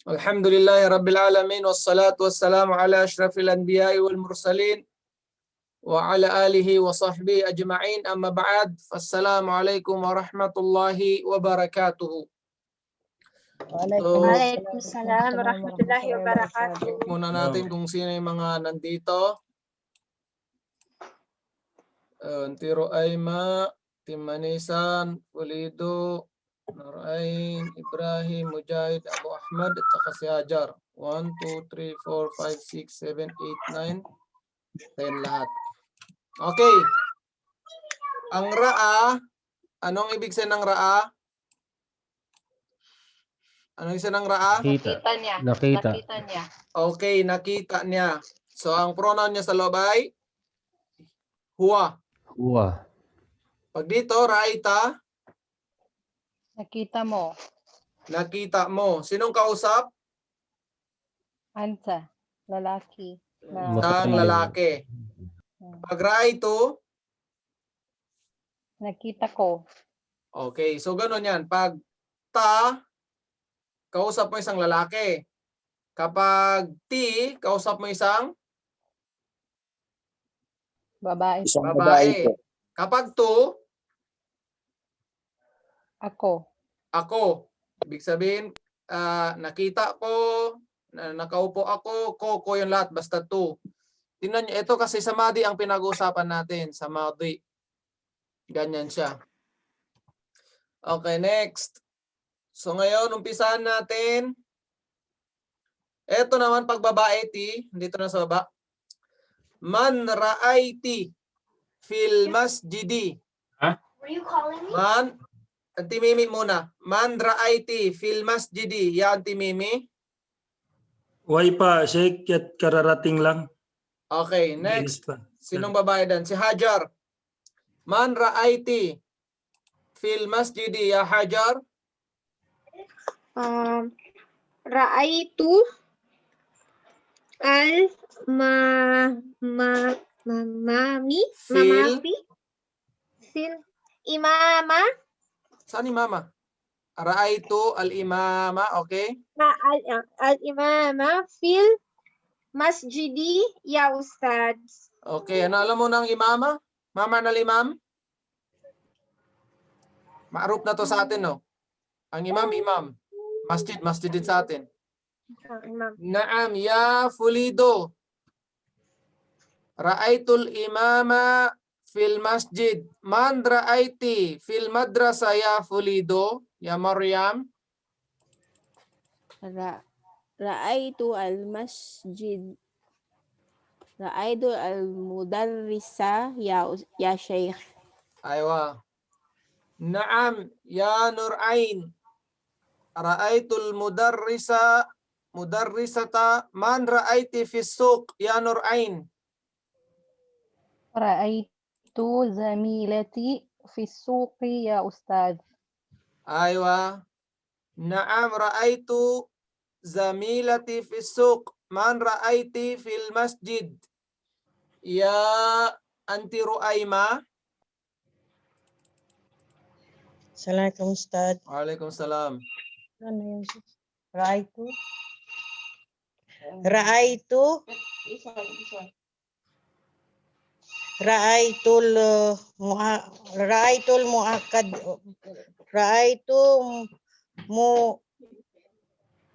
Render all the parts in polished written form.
Alhamdulillahi Rabbil Alamin wassalatu wassalamu ala ashrafil anbiya'i wal mursalin wa ala alihi wa sahbihi ajma'in amma ba'd. Assalamu alaikum warahmatullahi wabarakatuh. Waalaikumsalam warahmatullahi wabarakatuh. Check muna natin kung sino yung mga nandito. Tiro Aima, Timanisan, Pulido, Narain, Ibrahim, Mujahid, Abu Ahmad, at saka si Hajar. 1, 2, 3, 4, 5, 6, 7, 8, 9, 10 lahat. Okay. Ang ra'a, anong ibig sabihin ng ra'a? Anong ibig sabihin ng ra'a? Nakita niya. Nakita. Nakita niya. Okay, nakita niya. So, ang pronoun niya sa loob ay huwa. Huwa. Pag dito, ra'ita, Nakita mo. nakita mo. Sinong kausap? Anta. Lalaki. Mata- Ang lalaki. Pag ra'ito, Nakita ko. okay, so gano'n yan. Pag ta, kausap mo isang lalaki. Kapag ti, kausap mo isang Babae. Isang babae. babae po. Kapag tu, Ako. ako. Ibig sabihin, nakita ko, nakaupo ako, ko yung lahat, basta tu. Tingnan nyo, ito kasi sa Madi ang pinag-uusapan natin, sa Madi. Ganyan siya. Okay, next. So ngayon, umpisahan natin. Ito naman, pag babae, ti, dito na sa baba. Man ra'aiti fil masjidi. Were you calling me? Man, Auntie Mimi muna. Man ra'aiti fil masjidi. Ya, Auntie Mimi. Why pa, Sheikh, at kararating lang. Okay, Linis next. pa. Sinong babae dan? Si Hajar. Man ra'aiti fil masjidi. Ya Hajar. Ra'aitu al mamami Fil. fil imama Saan ni Mama? Ra'aitu al-imama. Okay. al imama fil masjidi ya ustad. Okay, ano alam mo ng imama? Mama ng imam? Ma'ruf na to sa atin, no? Ang imam, imam. Masjid, masjid din sa atin. Naam, ya Fulido. Ra'aitul imama fil masjid. Man ra'aiti fil madrasa ya Fulido? Ya Maryam? Ra'aitu al-masjid. Ra'aitu al-mudarrisa ya Sheikh. Aywa. Naam, ya Nurain. Ra'aitul mudarrisata. Man ra'aiti fis suq ya Nurain? Ra'aitu zamilati fi suqi ya ustad. Aywa. Naam, ra'aitu zamilati fis suq. Man ra'aiti fil masjid? Ya Anti Ruaima? Assalamualaikum Ustaz. Waalaikumsalam. Ano yun? Ra'aitu? Ra'aitu? Ra'aitul Ra'aitul muakkad Ra'aitu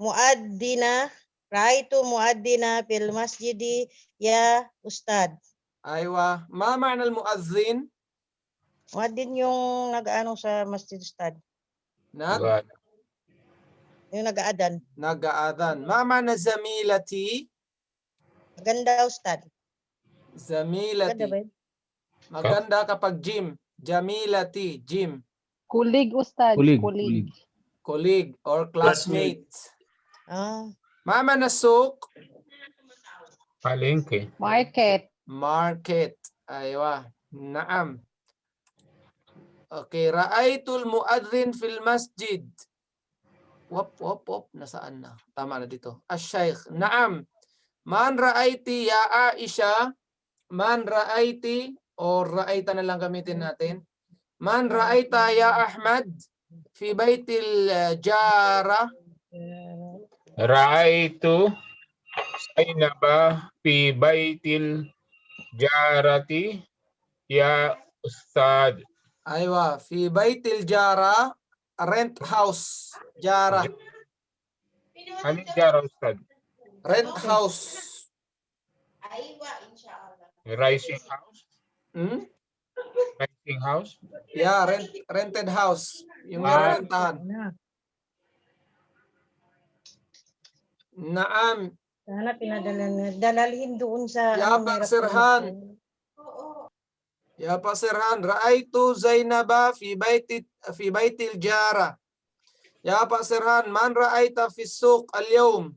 muaddina Ra'aitu muaddina fil masjidi ya Ustad. Aywa. Ma ma'na al-muazzin? Muaddin yung nag-ano sa masjid Ustad. Yung nag-aadan. Nag-aadhan. Ma ma'na zamilati? Maganda Ustad. Zamilati. Maganda ba yun? Maganda kapag gym. Jamilati, gym. Kulig ustad. Kulig. Kulig. Colleague or classmate. Ah, Ma ma'na suq? Palengke. Market. Market. Aywa. Naam. Okay. Ra'aitul muadhin fil masjid. Wop. Nasaan na? Tama na dito. Ash-shaykh. Naam. Man ra'aiti ya Aisha. Man ra'aiti or ra'aita na lang gamitin natin. Man ra'aita ya Ahmad fi baitil jara. Ra'aitu Zainaba fi baitil jarati ya Ustad. Aywa, fi baitil jara, rent house. Jara, Ano yung jara, Ustad? rent house. Rising house? Hmm? Rising house? Yeah, rented house. Yung nirerentahan. Naam. Sana dalalhin doon sa Ya ano, Pak meron Sirhan. po. Ya Pak Sirhan, ra'aitu Zainaba fi baitil jara. Ya Pak Sirhan, man ra'aita fi suq al-yawm?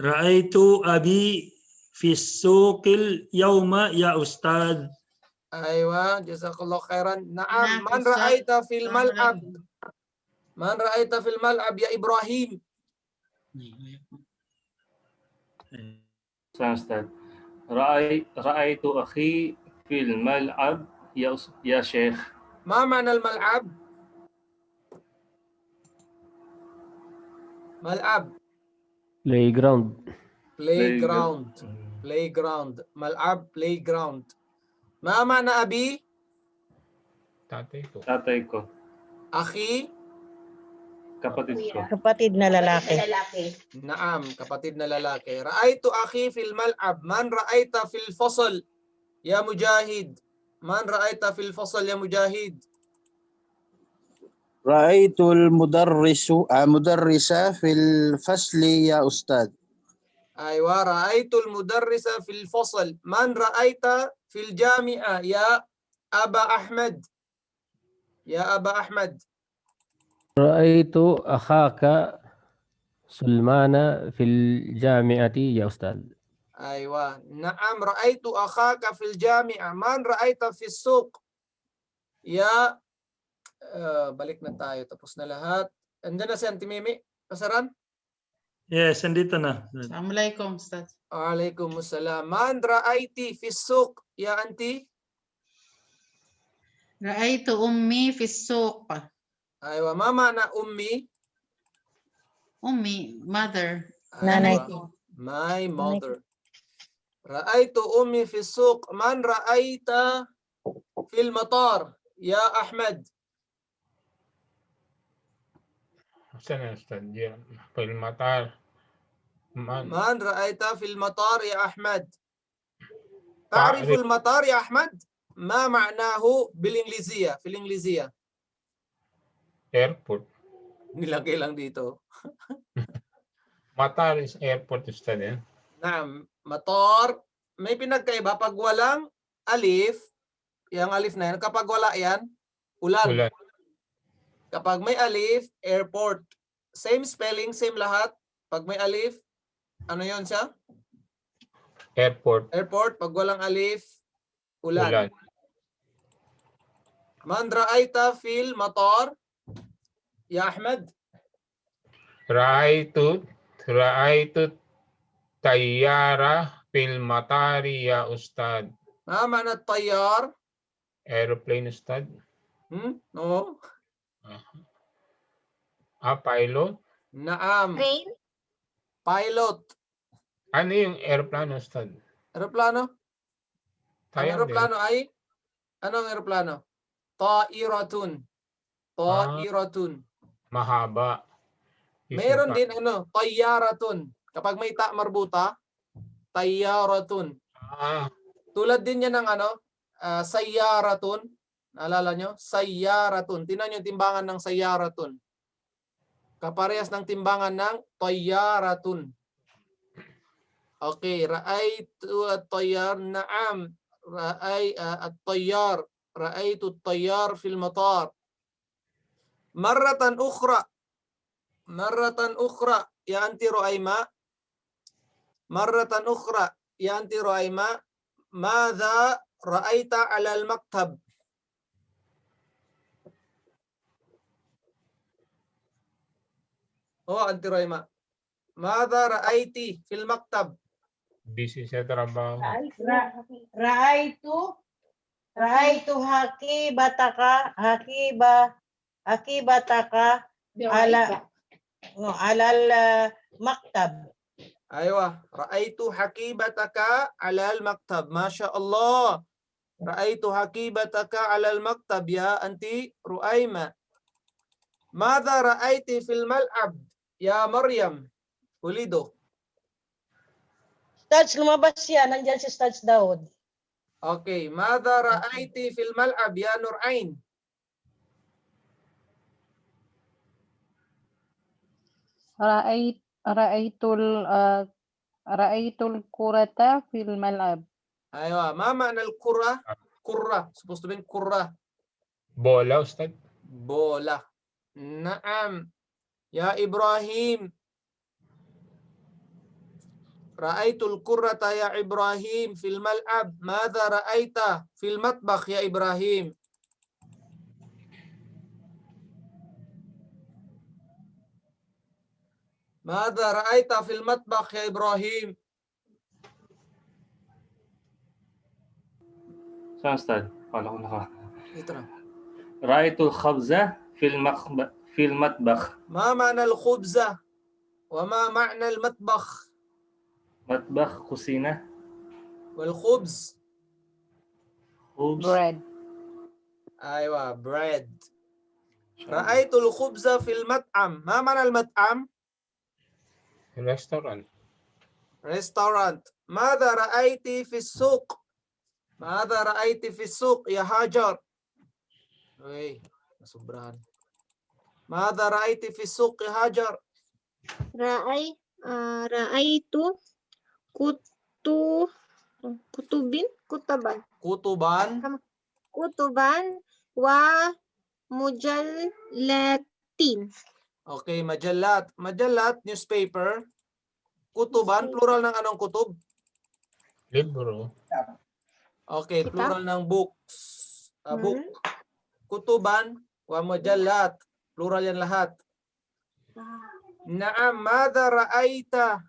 Ra'aitu abi fi suqil yawma ya Ustad. Aywa, jazakallah khairan. Naam, man ra'aita fil mal'ab? Man ra'aita fil mal'ab ya Ibrahim? أستاذ رأيت أخي في الملعب يا شيخ. Ma ma'na al-mal'ab? Mal'ab, Playground. playground. Playground. Mal'ab, playground. Ma ma'na abi? Tatay ko. Akhi? Kapatid ko. Kapatid na lalaki. Naam, kapatid na lalaki. Ra'aytu akhi fil mal'ab. Man ra'ayta fil fasl ya Mujahid? Man ra'ayta fil fasl ya Mujahid? Ra'aitul mudarrisa fil fasli ya Ustad. Aywa, ra'aytul mudarrisa fil fasl. Man ra'ayta fil jami'a ya Aba Ahmad? Ya Aba Ahmad. رأيت أخاك سلمان في الجامعة يا أستاذ. Aywa. Naam, ra'aytu akhaka fil jami'a. Man ra'ayta fis suq? Ya, balik na tayo. Tapos na lahat. Andiyan na si Auntie Mimi. Pasaran? Yes, andito na. Assalamualaikum, Ustaz. Waalaikumsalam. Man ra'ayti fis suq? Ya Auntie? رأيت أمي في السوق. Aywa. Ma ma'na ummi? أمي, mother. Nanay Aywa. ko. My mother. Ra'aytu ummi fi suq. Man ra'ayta fil matar? Ya Ahmad. Saan na, Ustad? Fil matar. Man ra'ayta fil matar ya Ahmad? تعرف المطار يا أحمد؟ ما معناه بالإنجليزية في الإنجليزية؟ Airport. Nilagay lang dito. Matar is airport, Ustad. Eh? Naam, matar. May pinagkaiba pag walang alif, yung alif na yan, kapag wala yan, ulan. Ulan. Kapag may alif, airport. Same spelling, same lahat. Pag may alif, ano yon siya? Airport. Airport. Pag walang alif, ulan. Ulan. Man ra'ayta fil matar? Ya Ahmed? Ra'aitu tayyara fil matari ya Ustad. Ma ma'na tayyar? Aeroplane, Ustad. No. Pilot. Naam. Train? Pilot. Ano yung aeroplano, Ustad? Aeroplano? Ang Tayo aeroplano ay? Ano ang aeroplano? Ta'iratun. Ta'iratun. Mahaba. Mayroon din ano, tayyaratun. Kapag may ta marbuta, tayyaratun. Tulad din yan ng ano, sayyaratun. Naalala nyo? Sayyaratun. Tingnan nyo yung timbangan ng sayyaratun. Kaparehas ng timbangan ng tayyaratun. Okay, ra'aytu at-tayyar. Naam. At-tayyar. Ra'aytu at-tayyar fil matar. Marratan ukhra. Marratan ukhra. Ya Auntie Ruaima. Marratan ukhra. Ya Auntie Ruaima. Madha ra'aita 'ala al-maktab? Oh, Auntie Ruaima. Madha ra'aiti fil maktab? Busy sa trabaho. Ra'aitu haki bataka ala No, alal maktab. Aywa. Ra'aytu hakibataka alal maktab. Masya Allah. Ra'aytu hakibataka alal maktab ya anti Ruaima. Madha ra'ayti fil mal'ab ya Maryam? Ulido. Stats, lumabas yan. Nandyan si Stats Daud. Okay. Madha ra'ayti fil mal'ab ya Nurain? Ra'aytul kurata fil mal'ab. Aywa. Ma ma'na al-kurra? Kurra. Supposed to be kurra. Bola, Ustad. Bola. Naam. Ya Ibrahim. Ra'aytul kurrata ya Ibrahim fil mal'ab. Madha ra'ayta fil matbakh ya Ibrahim? Madha ra'ayta fil matbakh ya Ibrahim? Saan, Ustad? Kala ko naka. Ito na. Ra'aytul khabza fil matbakh. Ma ma'na al-khubza? Wa ma ma'na al-matbakh? Matbakh, kusina. Wal khubz. Khubz. Bread. Aywa, bread. Ra'aytul khubza fil mat'am. Ma ma'na al-mat'am? Restaurant. Restaurant. Madha ra'ayti fi suq? Madha ra'ayti fi suq ya Hajar? Uy, nasubrahan. Madha ra'ayti fi suq ya Hajar? Ra'aitu kutaban Kutuban. wa mujallatin. Okay, majallat. Majallat, newspaper. Kutuban, plural ng anong kutub? Libro. Okay, Kitab. plural ng books. Book. Kutuban wa mujallat. Plural yan lahat. Naam, madha ra'aita?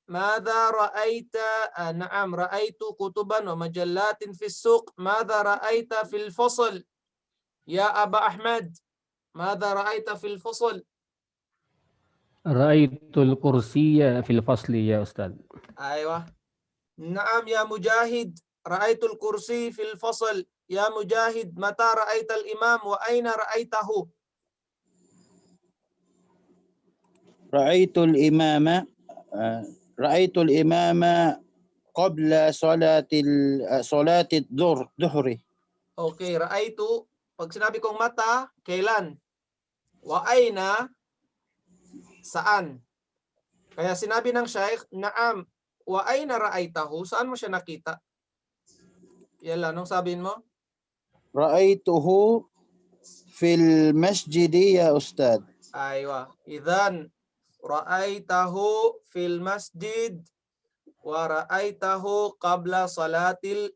Madha ra'aita? Naam, ra'aitu kutuban wa majallatin fi suq. Madha ra'aita fil fasl? Ya Aba Ahmad. Madha ra'aita fil fasl? Ra'aytul kursiyya fil fasli ya Ustad. Aywa. Naam ya Mujahid. Ra'aytul kursi fil fasl. Ya Mujahid, mata ra'aital imam wa aina ra'aitahu? Ra'aytul imama qabla salatil dhuhri. Okay, ra'aitu. Pag sinabi kong mata, kailan? Wa aina, saan? Kaya sinabi ng Shaykh, naam, wa aina ra'aitahu? Saan mo siya nakita? Yala, anong sabihin mo? Ra'aytuhu fil masjidi ya Ustad. Aywa. Idhan, ra'aitahu fil masjid wa ra'aitahu qabla salatil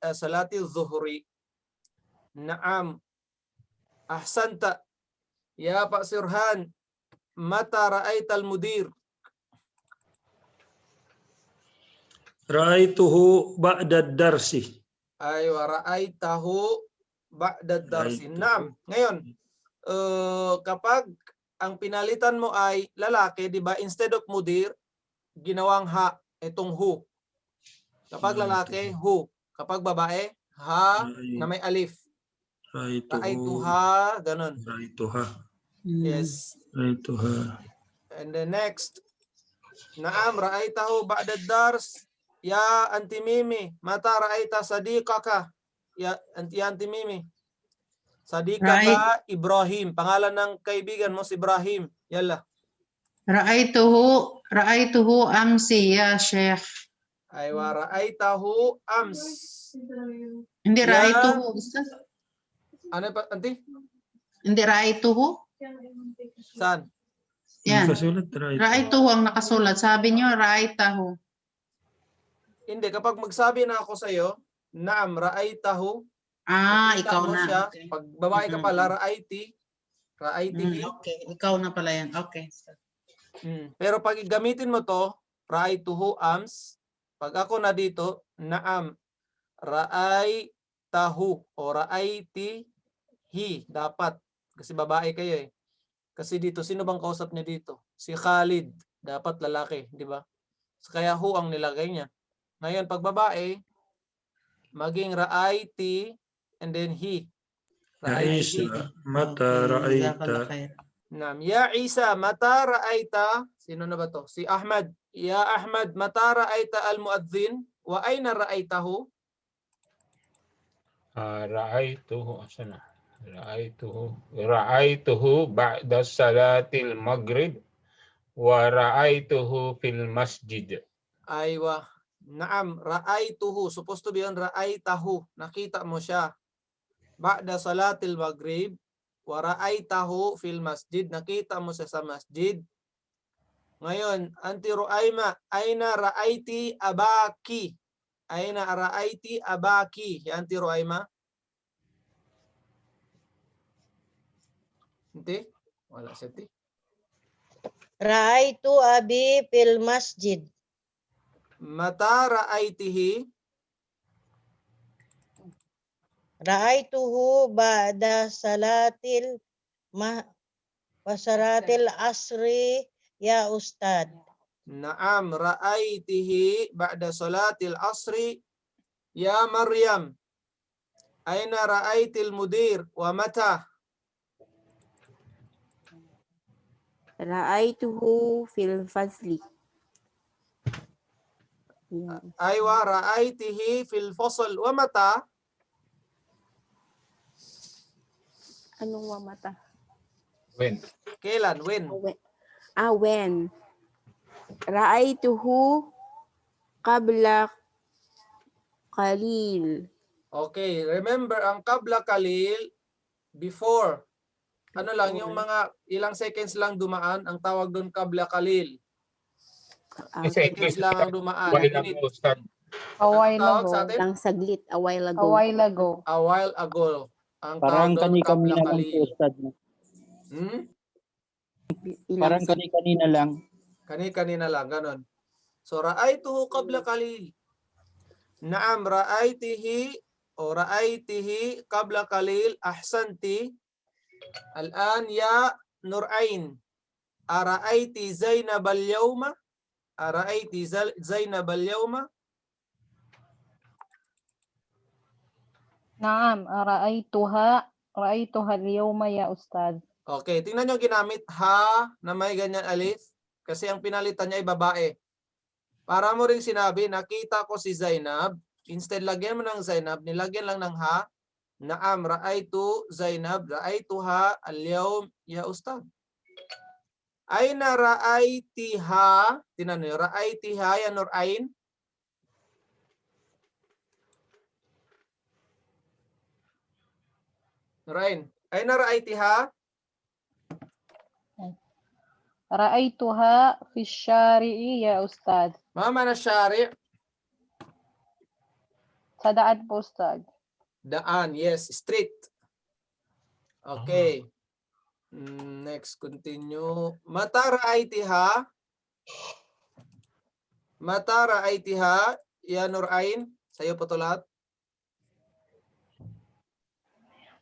zuhri. Naam. Ahsanta. Ya Pak Sirhan, mata ra'aital mudir? Ra'aytuhu ba'da darsi. Aywa, ra'aitahu ba'da darsi. Naam. Ngayon, kapag ang pinalitan mo ay lalaki, di ba? Instead of mudir, ginawang ha, itong hu. Kapag lalaki, hu. Kapag babae, ha na may alif. Ra'aituha, ganun. Ra'aytuha. Yes. Ra'aytuha. And then next, naam, ra'aitahu ba'da dars. Ya Anti Mimi, mata ra'aita sadiqaka? Ya Anti Mimi. Sadiqaka Ibrahim. Pangalan ng kaibigan mo si Ibrahim. Yalla. Ra'aytuhu amsi ya Sheikh. Aywa, ra'aitahu ams. Hindi Ya. ra'aytuhu, Ustaz. Ano pa, Anti? Hindi ra'aytuhu. Saan? Yan. Nakasulat, ra'aytuhu. Ra'aytuhu ang nakasulat. Sabi niyo ra'aytahu. Hindi, kapag magsabi na ako sa'yo, naam, ra'aitahu. Ah, nakita ikaw mo na. siya. Okay. Pag babae ka pala, ra'aitihi. Okay, ikaw na pala yan. Okay. Pero pag gamitin mo to, ra'aituhu ams. Pag ako na dito, naam, ra'aitahu o ra'aitihi. Dapat. Kasi babae kayo eh. Kasi dito, sino bang kausap niya dito? Si Khalid. Dapat lalaki, di ba? Kaya hu ang nilagay niya. Ngayon, pag babae, maging ra'aiti and then he. يا عيسى متى جزاك الله رأيت خير. Naam. Ya Isa, mata ra'aita? Sino na ba to? Si Ahmad. Ya Ahmad, mata ra'aita al-muadzin? Wa ayna ra'aitahu? Ra'aytuhu. Asan na? Ra'aytuhu ba'da salatil maghrib. Wa ra'aytuhu fil masjid. Aywa. Naam, ra'aituhu. Supposed to be on ra'aitahu. Nakita mo siya. Ba'da salatil maghrib. Wa ra'aitahu fil masjid. Nakita mo siya sa masjid. Ngayon, Anti Ruaima, aina ra'aiti abaki? Aina ra'aiti abaki? Ya Anti Ruaima? Hindi? Wala siya, ti. Ra'aitu abi fil masjid. Mata ra'aitihi? Ra'aituhu ba'da salatil asri ya Ustad. Naam, ra'aitihi ba'da salatil asri ya Maryam. Aina ra'aitil mudir wa mata? Ra'aituhu fil fasli. Aywa, ra'aitihi fil fasl wa mata? Anong wamata? When? Kailan? When? When. Ra'aituhu qabla qalil. Okay, remember ang qabla kalil, before. Ano lang, yung mga ilang seconds lang dumaan, ang tawag doon qabla kalil. Seconds lang ang dumaan. While Minute. ago, Ustad. A while tawag ago. sa atin? Lang saglit, a while A ago. while ago. A while ago. Ang Parang tawag doon qabla kani-kanina lang po, kalil. Ustad. Hmm? Parang kani-kanina lang. Kani-kanina lang, ganon. So, ra'aytuhu qabla kalil. Naam, ra'aytihi o ra'aytihi qabla kalil. Ahsanti. Al-an ya Nurain. Ara'ayti Zainab al-yawma? Ara'ayti Zainab al-yawma? Naam, ra'aytuha al-yawma ya Ustad. Okay, tingnan nyo ginamit ha na may ganyan alif. Kasi ang pinalitan niya ay babae. Para mo rin sinabi, nakita ko si Zainab. Instead, lagyan mo ng Zainab, nilagyan lang ng ha. Naam, ra'aytu Zainab, ra'aytuha al-yawm ya Ustad. Aina ra'aytiha? Tingnan nyo, ra'aytiha ya Nurain? Nurain, aina ra'aytiha? Ra'aytuha fi syari'i ya Ustad. Ma mana syari'? Sa daan po, Ustad. Daan, yes, street. Okay. Next, continue. Mata ra'aytiha? Mata ra'aytiha? Ya Nurain? Sa'yo po to lahat.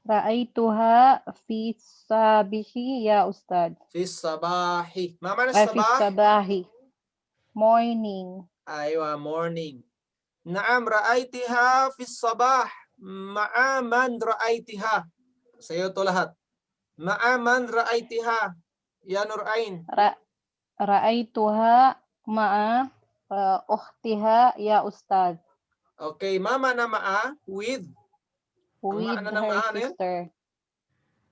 Ra'aytuha fi sabihi ya Ustad. Fi sabahi. Ma mana Fi sabah? sabahi. Morning. Aywa, morning. Naam, ra'aytiha fi sabah. Ma'aman ra'aytiha. Sa'yo to lahat. Ma'aman ra'aytiha. Ya Nurain. Ra'aytuha ma'a ukhtiha ya Ustad. Okay, mama na ma'a with. Ang With maana ng her ma'a na yun? sister.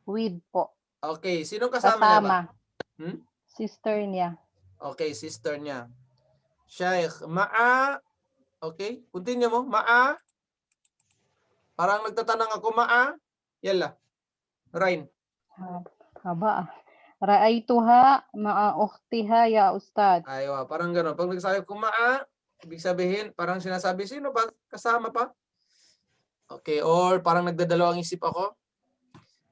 With po. Okay, sinong kasama niya ba? Kasama. Hmm? Sister niya. Okay, sister niya. Shaykh, ma'a. Okay, continue mo. Ma'a. Parang nagtatanong ako, ma'a. Yalla. Rain. Haba. Ra'aytuha ma'a ukhtiha ya Ustad. Aywa, parang gano'n. Pag nagsabi ko ma'a, ibig sabihin, parang sinasabi, sino ba? Kasama pa? Okay, or parang nagdadalawang isip ako.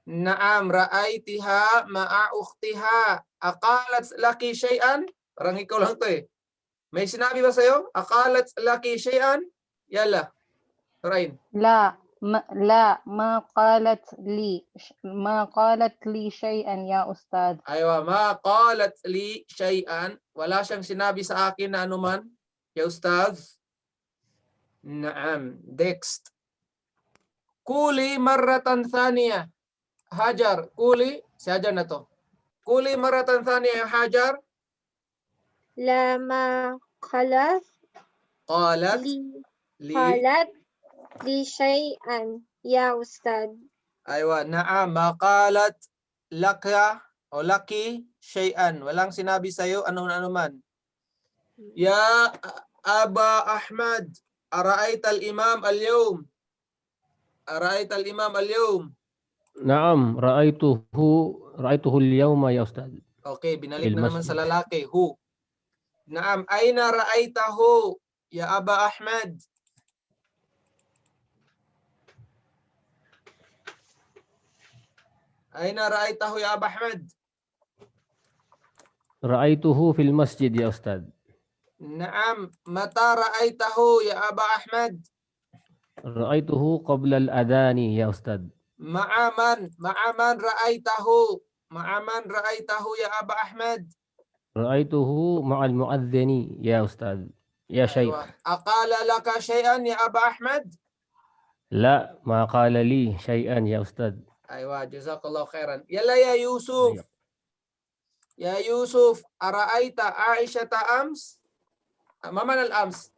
Naam, ra'aytiha ma'a ukhtiha. Aqalat laki shay'an? Parang ikaw lang to eh. May sinabi ba sa'yo? Aqalat laki shay'an? Yalla. Rain. La. لا ما قالت لي شيئا يا أستاذ. Aywa, ma qalat li shay'an. Wala siyang sinabi sa akin na anuman. Ya Ustaz. Naam. Next. Kuli marratan thaniya. Hajar. Kuli. Si Hajar na to. Kuli marratan thaniya ya Hajar. لما قالت Qalat لي li. قالت لي شيئا يا أستاذ. Aywa. Naam. Ma qalat laka o laki shay'an. Walang sinabi sa'yo anuman. Ya Aba Ahmad. Ara'ayta al-imam al-yawm. Ara'ayta al-imam al-yawm. نعم رأيته اليوم يا أستاذ. Okay, binalik Fil na naman sa masjid. lalaki. Who? Naam, aina ra'aytahu ya Aba Ahmad? Aina ra'aytahu ya Aba Ahmad? رأيته في المسجد يا أستاذ. Naam, mata ra'aytahu ya Aba Ahmad? رأيته قبل الأذان يا أستاذ. Ma'aman ra'aytahu. Ma'aman ra'aytahu ya Aba Ahmad? رأيته مع المؤذن يا أستاذ يا شيخ. Aywa. Aqala laka shay'an ya Aba Ahmad? لا ما قال لي شيئا يا أستاذ. Aywa, jazakallahu khairan. Yalla ya Yusuf. Ya Yusuf, ara'aita Aisha ams? Maman al-ams?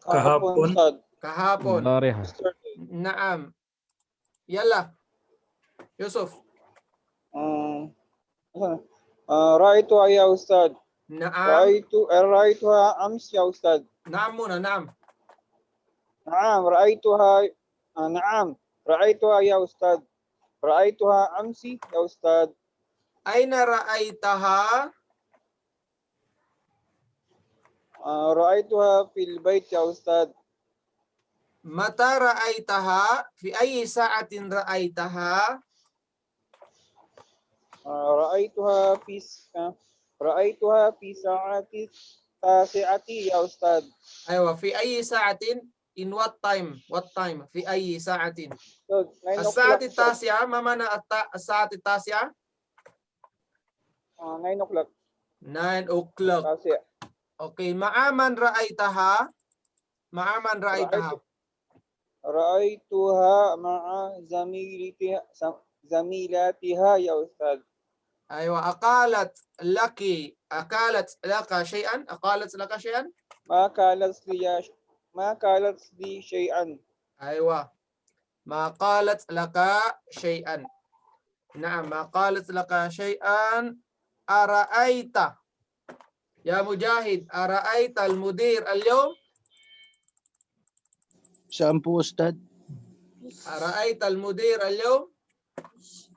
Kahapon. Kahapon. البارحة. Naam. Yalla. Yusuf. رأيتها يا أستاذ. Naam. رأيتها أمس يا أستاذ. Naam muna, naam. نعم رأيتها يا أستاذ. رأيتها أمس يا أستاذ. Aina ra'aytaha? رأيتها في البيت يا أستاذ. Mata ra'aytaha? Fi ayyi sa'atin ra'aytaha? رأيتها في ساعة التاسعة يا أستاذ. Aywa, fi ayyi sa'atin? In what time? What time? Fi ayyi sa'atin? As-sa'at at-tasi'a, ma mana as-sa'at at-tasi'a? 9 o'clock. 9 o'clock. تاسع. Okay, ma'aman ra'aytaha? Ma'aman ra'aytaha? رأيتها مع زميلاتها يا أستاذ. أيوة. أقالت لك شيئا؟ أقالت لك شيئا؟ ما قالت لي شيئا. أيوة. ما قالت لك شيئا. نعم، ما قالت لك شيئا. أرأيت يا مجاهد، أرأيت المدير اليوم؟ شامبو أستاذ. أرأيت المدير اليوم؟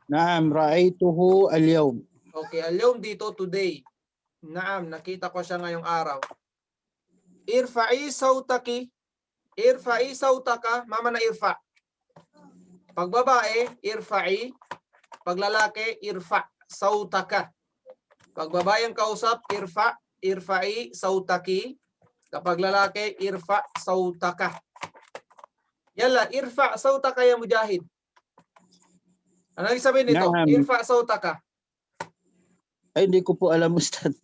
نعم رأيته اليوم. Okay, اليوم dito today. Naam, nakita ko siya ngayong araw. Irfa'i sawtaki. Irfa'i sawtaka. Mama na irfa. Pag babae, irfa'i. Pag lalaki, irfa. Sawtaka. Pag babae ang kausap, irfa. Irfa'i sawtaki. Kapag lalaki, irfa sawtaka. Yalla, irfa sawtaka ya Mujahid. Ano ang sabihin nito? Naam. Irfa sawtaka. Ay, hindi ko po alam, Ustad.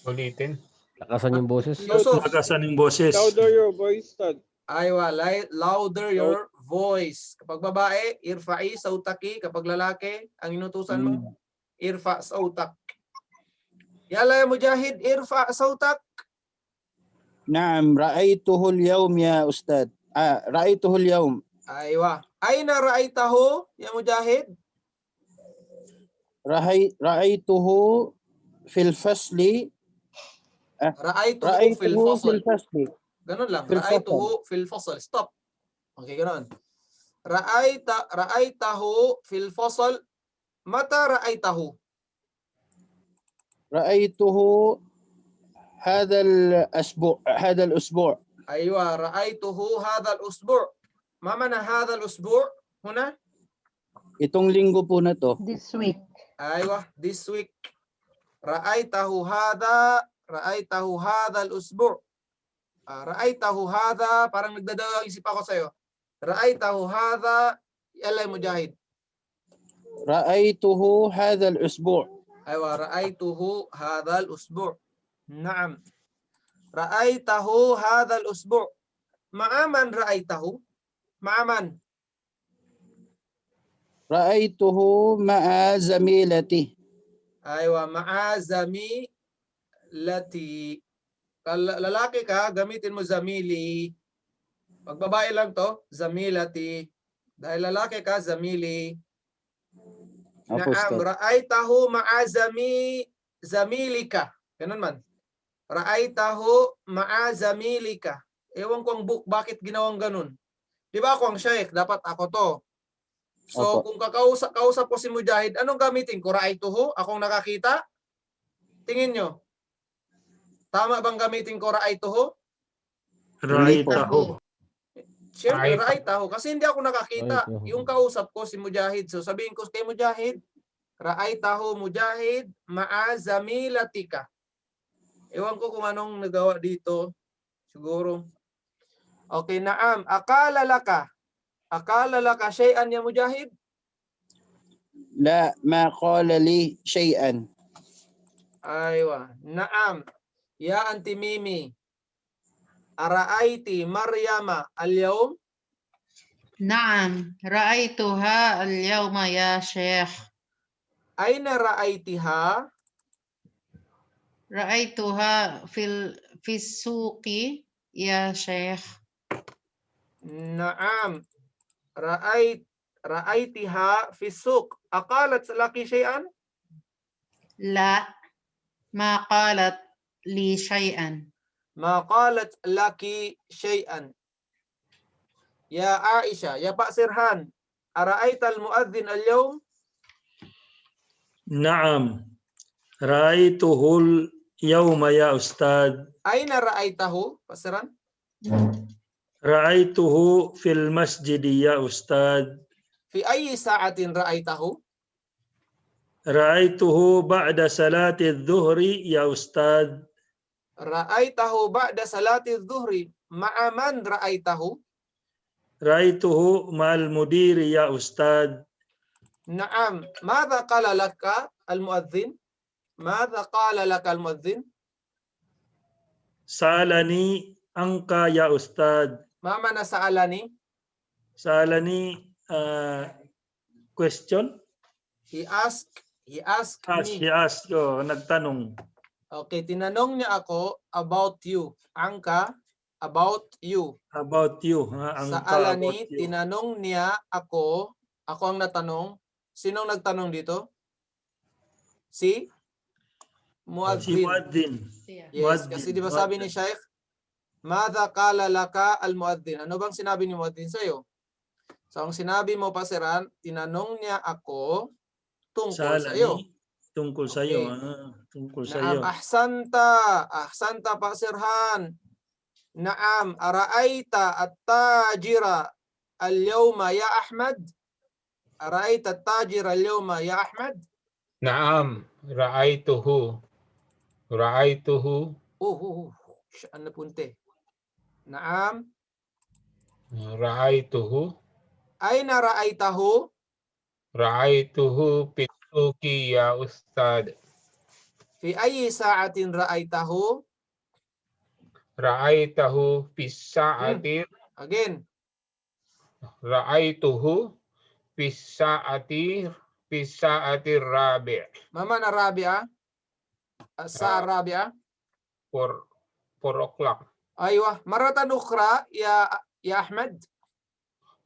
Ulitin. Lakasan yung boses. Yusuf. Lakasan yung boses. Louder your voice, Ustad. Aywa, louder your voice. Kapag babae, irfa'i sawtaki. Kapag lalaki, ang inutusan mo, irfa sawtak. Yalla ya Mujahid, irfa sawtak. نعم رأيته اليوم يا أستاذ. رأيته اليوم. Aywa. Aina ra'aytahu ya Mujahid? رأيته في الفصل. Ra'aytuhu fil في fasl. الفصل. Ganun lang. Fil Ra'aytuhu fil fasl. Stop. Okay, ganun. Ra'aytahu fil fasl. Mata ra'aytahu? رأيته هذا الأسبوع. أيوة. رأيته هذا الأسبوع. ما معنى هذا الأسبوع هنا؟ Itong linggo po na to. This week. أيوة. This week. رأيته هذا الأسبوع. Ra'aitahu hadha, parang nagdadalawang isip ako sa'yo. Ra'aitahu hadha, alay Mujahid. رأيته هذا الأسبوع. Aywa, ra'aituhu hadha al-usbu'. Naam. Ra'aitahu hadha al-usbu'. Ma'aman ra'aitahu? Ma'aman. رأيته مع زميلتي. Aywa, ma'azami lati. Lalaki ka, gamitin mo zamili. Pag babae lang to, zamilati. Dahil lalaki ka, zamili. Opo, Naam, Ustad. ra'aitahu ma'azami zamilika. Ganun man. Ra'aitahu ma'azamilika. Ewan ko ang book, bakit ginawang ganun. Di ba ako ang sheikh, dapat ako to. So Opo. kung kausap ko si Mujahid, anong gamitin ko? Ra'aituhu? Akong nakakita? Tingin nyo. Tama bang gamitin ko ra'aituhu? رأيته. Siyempre, Ra'aitahu. ra'aitahu. Kasi hindi ako nakakita. Ra'aitahu. Yung kausap ko si Mujahid. So sabihin ko kay Mujahid, ra'aitahu Mujahid ma'azamilatika. Ewan ko kung anong nagawa dito. Siguro. Okay, naam. Akala laka shay'an ya Mujahid? لا ما قال لي شيئا. Aywa. Naam. Ya anti Mimi. Ara'aiti Maryama al-yawm? نعم رأيتها اليوم يا شيخ. Aina ra'aitiha? رأيتها في السوق يا شيخ. Naam. Ra'aitiha fi suq. Aqalat laki shay'an? لا ما قالت لي شيئا. Ma qalat laki shay'an. Ya Aisha, ya Pak Sirhan, ara'aita al-muadhdhin al-yawm? نعم رأيته اليوم يا أستاذ. Aina ra'aitahu? Pak Sirhan? رأيته في المسجد يا أستاذ. Fi ayyi sa'atin ra'aitahu? رأيته بعد صلاة الظهر يا أستاذ. Ra'aitahu ba'da salati adh-dhuhri. Ma'a man ra'aitahu? رأيته مع المدير يا أستاذ. Naam. Madha qala laka al-muadhdhin? Madha qala laka al-muadhdhin? سألني عنك يا أستاذ. Ma mana sa'alani? سألني question. He asked He me. asked, nagtanong. Okay, tinanong niya ako about you. Angka, about you. About you. Angka, Saalani, about you. tinanong niya ako ang natanong. Sinong nagtanong dito? Si Si Muadhdhin. Muadhin. Yes, Muadhin, kasi di ba sabi ni Shaykh, Madha qala laka al-muadhdhin. Ano bang sinabi ni Muadhdhin sa'yo? So, ang sinabi mo, Pasiran, tinanong niya ako tungkol sa'yo. Tungkol sa'yo. Okay. Tungkol sa'yo. Naam, ahsanta Pak Sirhan. Naam, ara'aita at-tajira al-yawma ya Ahmad? Ara'aita at-tajira al-yawma ya Ahmad? Naam. Ra'aituhu. Saan na punte? Naam, Ra'aituhu. ayna ra'aitahu? Ra'aituhu pisuki ya Ustad. Fi ayyi sa'atin ra'aitahu? Ra'aitahu pisa'atir. Again, Ra'aituhu pisa'atir rabi'. mama na Rabia? Sa Rabia? 4 o'clock. Aywa, maratan ukhra ya Ahmad.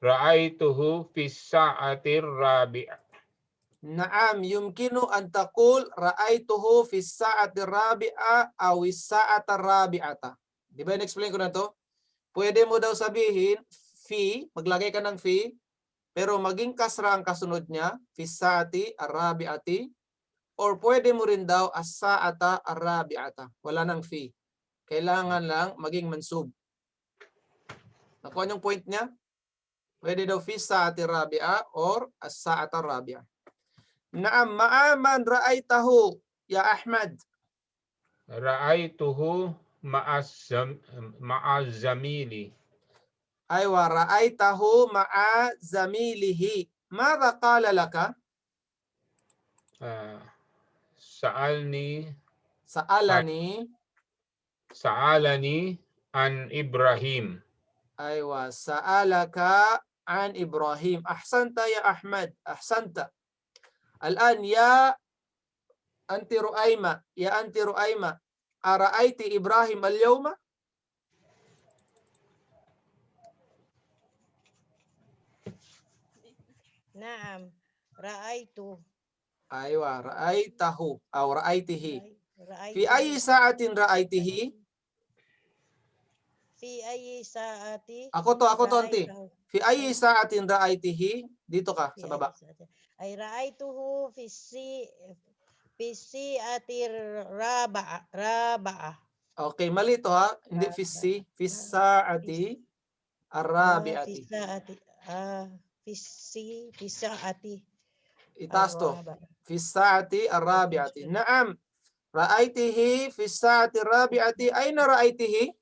Ra'aituhu pisa'atir rabi'. Naam, yumkinu an taqul ra'aituhu fi sa'ati rabi'a aw sa'ata rabi'ata. Di ba in-explain ko na to? Pwede mo daw sabihin fi, maglagay ka ng fi, pero maging kasra ang kasunod niya, fi sa'ati ar-rabi'ati, or pwede mo rin daw as-sa'ata ar-rabi'ata. Wala nang fi. Kailangan lang maging mansub. Nakuha yung point niya? Pwede daw fi sa'ati rabi'a or as-sa'ata ar-rabi'a. Naam, ma'aman ra'aitahu ya Ahmad. Ra'aituhu ma'azamili. Aywa, ra'aytahu ma'a zamilihi. Mada qala laka? Sa'alni Sa'alani. an Ibrahim. Aywa, sa'alaka an Ibrahim. Ahsanta ya Ahmad. Ahsanta. Al-an ya anti Ruayma. Ara'ayti Ibrahim al-yawma? Naam. Ra'aytu. Aywa, ra'aytahu aw ra'aytihi. Fi Ra'aytu. ayyi sa'atin ra'aytihi? Fi ayyi sa'ati. Ako to, auntie. ra'aytahu. Fi ayyi sa'atin ra'aytihi? Dito ka, Fi sa baba. ayyi sa'ati. Ay ra'aytuhu fi si'ati raba'a. Okay, mali to ha. Hindi fi sa'ati ar-rabi'ati. Fi sa'ati. Itaas to. ar-raba'a. Fi sa'ati ar-rabi'ati. Naam. Ra'aytihi fi sa'ati ar-rabi'ati. Ayna ra'aytihi?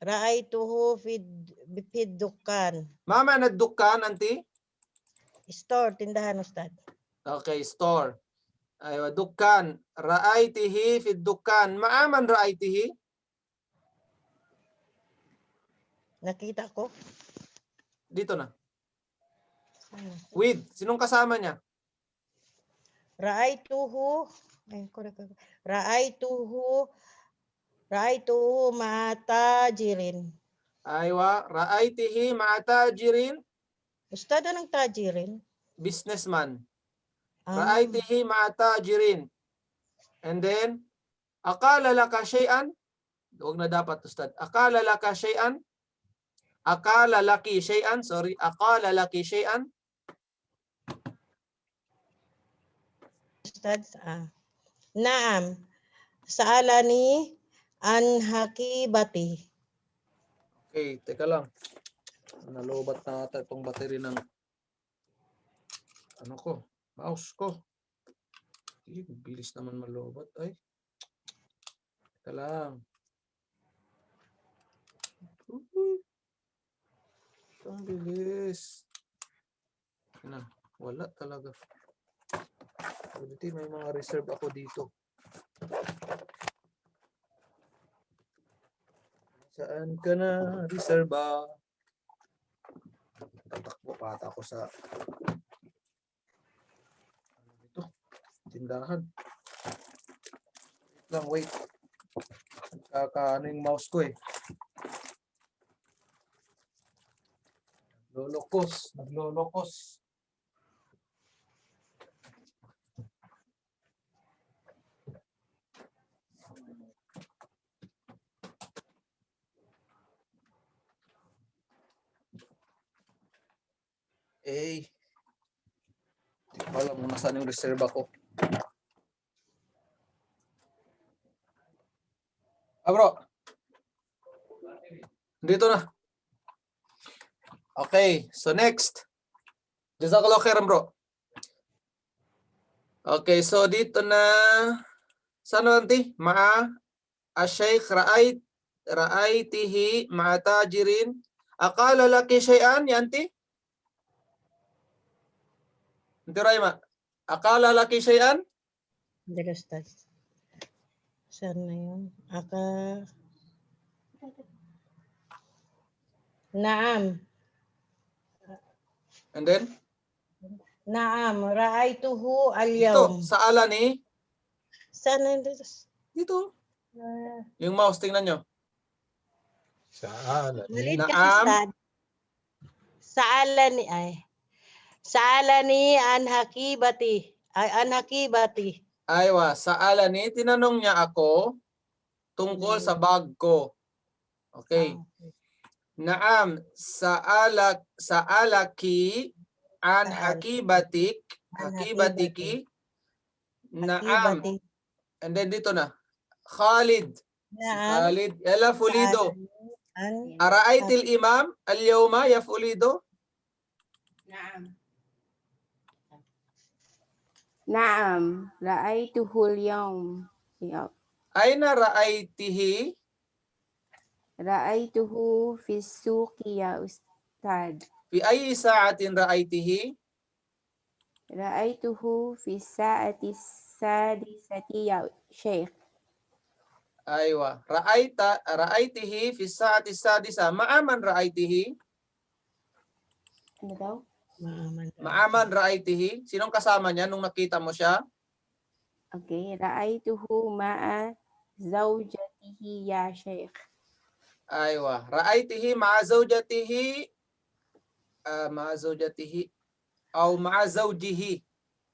Ra'aytuhu fi dukkan. Ma ma'na ad-dukkan, anti? Store, tindahan, Ustad. Okay, store. Aywa, dukkan. Ra'aytihi fi dukkan. Ma'aman ra'aytihi? Nakita ko. Dito na. With. Sinong kasama niya? Ra'aytuhu ma'atajirin. Aywa, ra'aytihi ma'atajirin. Ustad, anong tajirin? Businessman. Ah, Ra'aytihi ma'atajirin. And then, akala laka shay'an? Huwag na dapat, Ustad. Akala laka shay'an? Akala laki shay'an? Sorry. Akala laki shay'an? Ustad, Naam. Saalani an hakibati. Okay, teka lang. Nalobat na ata itong battery ng mouse ko. Bilis naman malobat. Ay. Teka lang. Ang bilis. Wala talaga. Dito may mga reserve ako dito. Saan ka na reserva? Tatakbo pa ata ako sa tindahan. Wait. Kakaano yung mouse ko eh. Naglolokos. Hindi ko alam kung nasaan yung reserva ko. Bro. Dito na. Okay, so next. Jazakallah khairan, bro. Okay, so dito na. Saan nanti? Ma'a asyaykh ra'aytihi ma'a tajirin. Aqala laki shay'an, yanti? Nanti Raima. Aqala laki shay'an? Hindi, Ustad. Saan na yun? Naam. And then? Naam. Ra'aytuhu Ito, al-yawm. saalan ni? Saan na yun? Dito. Yung mouse, tingnan nyo. Malit kasi, Naam. Ustad. Saalani an hakibati. Aywa, saalan ni, tinanong niya ako tungkol sa bag ko. Okay. Naam, saalaki an hakibatiki. Naam. And then dito na. Khalid. Khalid. Yala fulido. Ara'aytil imam al-yawma ya fulido? Naam. Ra'aytuhu al-yawm. Aina ra'aitihi? Ra'aituhu fi suqi ya ustad. Fi ayyi sa'atin ra'aitihi? Ra'aituhu fi sa'ati sadisati ya Sheikh. Aywa. Ra'aitihi fi sa'ati sadisa. Ma'aman ra'aitihi? Ano daw? Ma'aman ra'aitihi? Sinong kasama niya nung nakita mo siya? Okay. Ra'aituhu ma'a zawjatihi ya Sheikh. Aywa. Ra'aitihi ma'a zawjatihi. Ma'a zawjatihi. Aw ma'a zawjihi.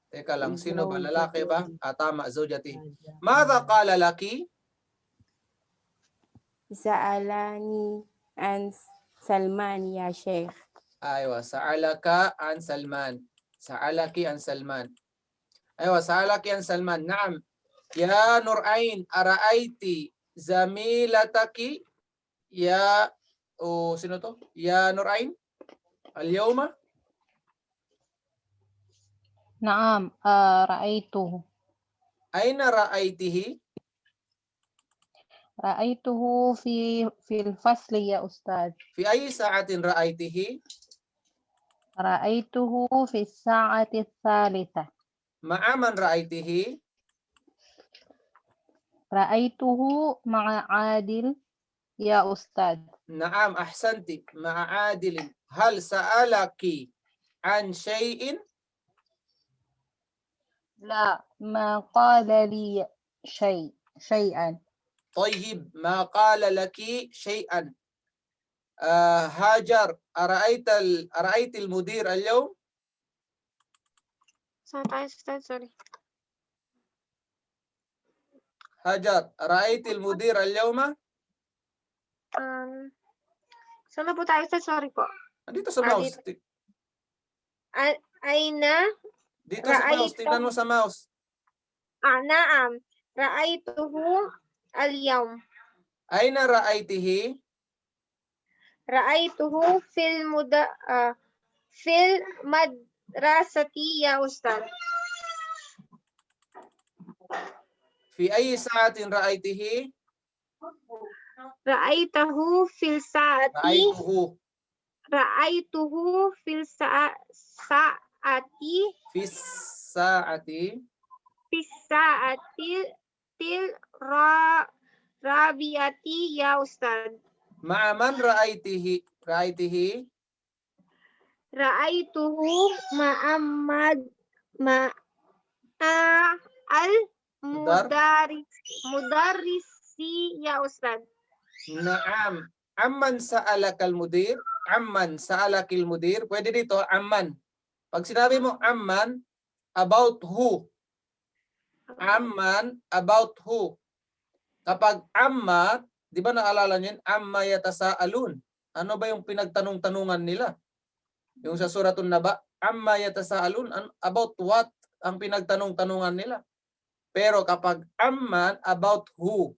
Teka lang, sino ba? Lalaki ba? Tama, zawjatihi. Madha qala laki? Sa'alani an Salman ya Sheikh. Aywa, sa'alaka an Salman. Sa'alaki an Salman. Aywa, sa'alaki an Salman. Naam. Ya Nurain, ara'aiti zamilataki? Ya, sino to? Ya Nurain? Al-yawma? نعم رأيته Aina ra'aitihi? رأيته في الفصل يا أستاذ. Fi ayi sa'atin ra'aitihi? رأيته في الساعة الثالثة. Ma'aman ra'aitihi? رأيته مع عادل يا أستاذ. Naam, ahsanti. Ma'adilin. Hal sa'alaki an shay'in? لا ما قال لي شيئا. طيب ما قال لك شيئا. هاجر أرأيت المدير اليوم؟ Saan tayo, Ustad? Sorry. هاجر أرأيت المدير اليوم؟ Saan na po tayo, Ustad? Sorry po. Dito sa mouse. Aina Dito sa mouse. Tingnan mo sa mouse. Naam. Ra'aituhu al-yawm. Aina ra'aitihi? Ra'aituhu fil madrasati ya Ustad. Fi ayi sa'atin ra'aitihi? Ra'aituhu fil sa'ati. Ra'aituhu fil sa'ati. Fi sa'ati. Fi sa'ati rabiati ya Ustad. Ma'aman ra'aitihi? Ra'aitihi? Ra'aituhu ma'amad mudarrisi ya Ustad. Naam. Amman sa'alakal mudir? Amman sa'alakil mudir? Pwede dito, amman. Pag sinabi mo amman, about who? Amman, about who? Kapag amma, di ba naalala niyo, amma yatasaalun. Ano ba yung pinagtanong-tanungan nila? Yung sa suratun Naba, amma yatasaalun, about what ang pinagtanong-tanungan nila? Pero kapag amman, about who?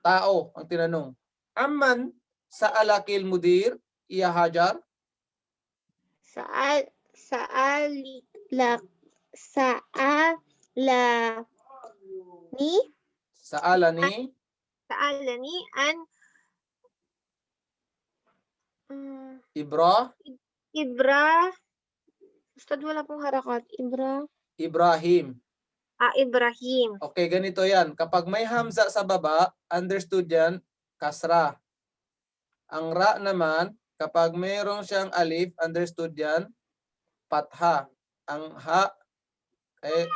Tao ang tinanong. Amman sa'alakil mudir, iya Hajar? Sa'alani an Ustad, wala pong harakat. Ibrahim. Ibrahim. Okay, ganito yan. Kapag may hamza sa baba, understood yan, kasra. Ang ra naman, kapag mayroon siyang alif, understood yan, patha. Ang ha,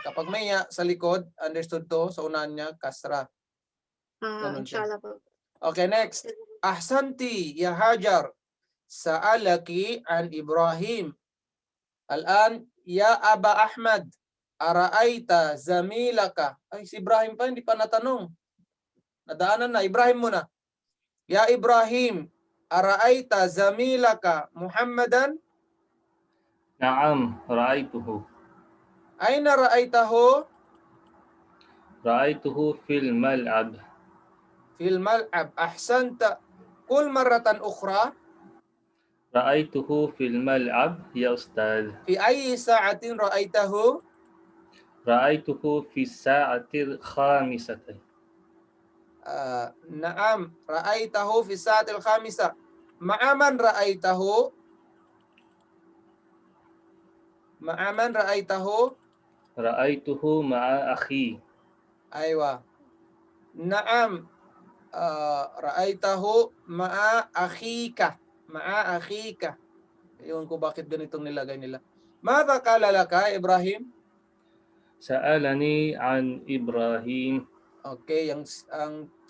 kapag may ya sa likod, understood to, sa unahan niya, kasra. Ganun siya. Inshallah po. Okay, next. Ahsanti, ya Hajar. Sa'alaki an Ibrahim. Al-an, ya Aba Ahmad. Ara'aita zamilaka. Ay, si Ibrahim pa, hindi pa natanong. Nadaanan na. Ibrahim muna. Ya Ibrahim. Ara'aita zamilaka Muhammadan. Naam, ra'aituhu. Aina ra'aitahu? Ra'aituhu fil mal'ab. Fil mal'ab. Ahsanta. Kul maratan ukhra. Ra'aituhu fil mal'ab ya Ustad. Fi ayyi sa'atin ra'aitahu? Ra'aituhu fi sa'atil khamisati. Naam, ra'aitahu fi sa'atil khamisa. Ma'aman ra'aitahu? Ma'aman ra'aitahu? Ra'aytuhu ma'a akhi. Aywa. Naam, ra'aitahu ma'a akhika. Ma'a akhika. Ewan ko bakit ganitong nilagay nila. Madha qala laka, Ibrahim? Sa'alani an Ibrahim. Okay, ang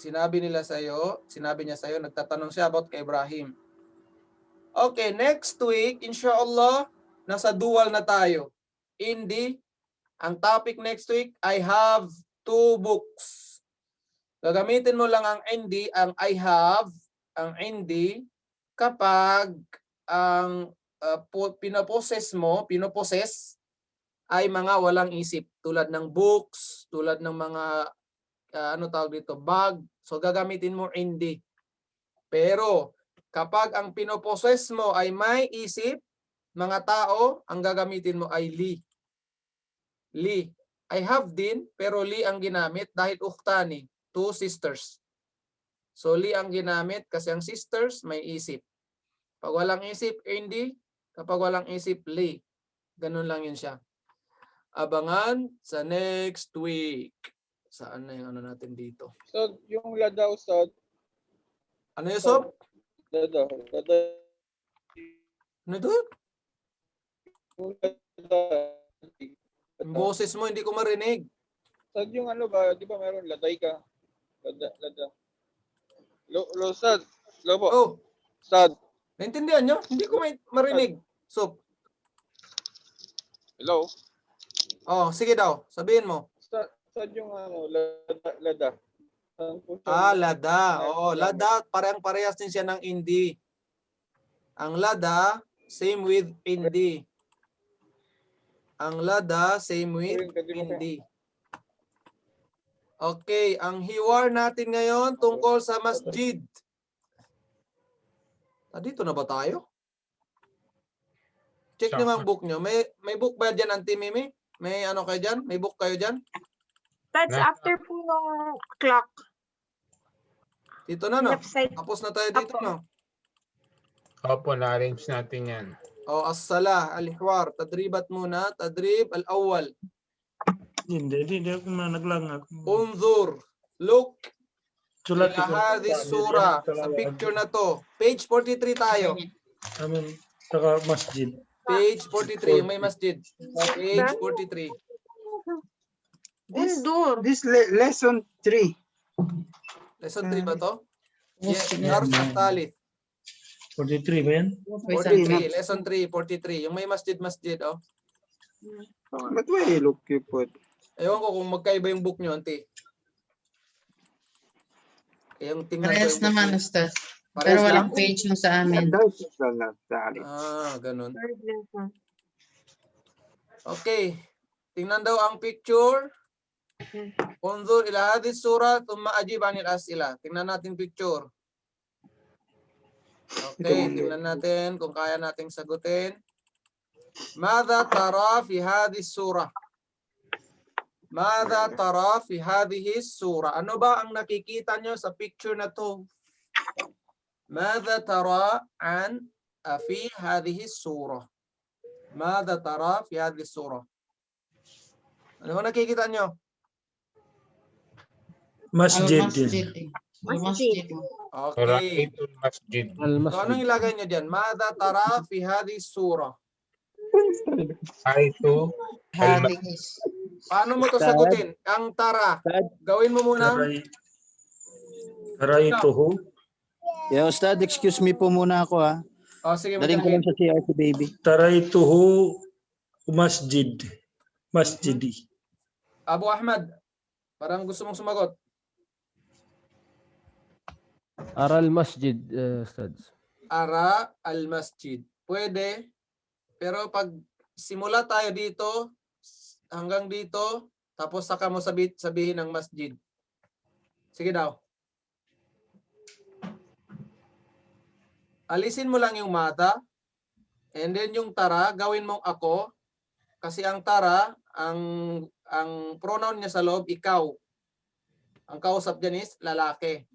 sinabi niya sa iyo, nagtatanong siya about kay Ibrahim. Okay, next week, inshallah, nasa dual na tayo. Hindi, ang topic next week, I have 2 books. Gagamitin mo lang ang hindi, ang I have, ang hindi, kapag ang pinoposes ay mga walang isip. Tulad ng books, tulad ng mga bag. So gagamitin mo hindi. Pero kapag ang pinoposes mo ay may isip, mga tao, ang gagamitin mo ay li. Li. I have din, pero li ang ginamit dahil ukhtani, 2 sisters. So li ang ginamit kasi ang sisters may isip. Pag walang isip, hindi. Kapag walang isip, li. Ganun lang yun siya. Abangan sa next week. Saan na yung ano natin dito? So, yung lada, Ustad. Ano yung sob? Lada. Ano doon? Yung lada. Ang boses mo, hindi ko marinig. Ustad, yung ano ba, di ba meron laday ka? Lada. Ustad. Lo po. Oh, Ustad. naintindihan nyo? Hindi ko marinig. Sob. Hello? Oh, sige daw. Sabihin mo. Ustad yung ano, lada. Lada. Oo, lada. Parehas din siya ng hindi. Ang lada, same with hindi. Ang lada, same with hindi. Okay, ang hiwar natin ngayon tungkol sa masjid. Dito na ba tayo? Check nyo ang book nyo. May book ba dyan, Auntie Mimi? May ano kayo dyan? May book kayo dyan? That's after po ng clock. Dito na, no? Left side. Tapos na tayo dito, Apo. no? Opo, na-arrange natin yan. O, as-salah, al-hiwar. Tadribat muna. Tadrib al-awwal. Hindi ako naglang. Unzur. Look. Sulat Ila hadis surah. Sa picture na to. Page 43 tayo. Amin, saka masjid. Page 43. Yung may masjid. Page 43. Undur. This lesson 3. Lesson 3 ba to? Yes. Harf al-thalith. 43 ba yan? 43. Lesson 3. 43. Yung may masjid, oh. But why you look you put? Ewan ko kung magkaiba yung book nyo, Auntie. Yung tingnan ko Parehas yung book naman, nyo. Ustad. Parehas Pero lang? walang page mo sa amin. Ganun. Okay. Tingnan daw ang picture. Unzur ila hadhihi surah thumma ajib 'anil as'ila. Tingnan natin picture. Okay, tingnan natin kung kaya nating sagutin. Madha tara fi hadhihi surah? Madha tara fi hadhihi surah? Ano ba ang nakikita nyo sa picture na to? Madha tara fi hadhihi surah? Madha tara fi hadhihi surah? Ano ba nakikita nyo? Masjid. Masjid. Okay. Ra'aytul masjid. So anong ilagay nyo dyan? Madha tara fi hadhihi surah? Ra'aytu Paano mo to sagutin? Ang tara. Gawin mo muna. Ra'aytuhu. Yeah, Ustad, excuse me po muna ako ha. Oh, sige, Daling ko lang sa CR si baby. Taraytuhu masjid. Masjidi. Abu Ahmad, parang gusto mong sumagot. Ara al-masjid, Ustads. Ara al-masjid. Pwede. Pero pag simula tayo dito, hanggang dito, tapos saka mo sabihin ng masjid. Sige daw. Alisin mo lang yung mata. And then yung tara, gawin mong ako. Kasi ang tara, ang pronoun niya sa loob, ikaw. Ang kausap dyan is lalaki.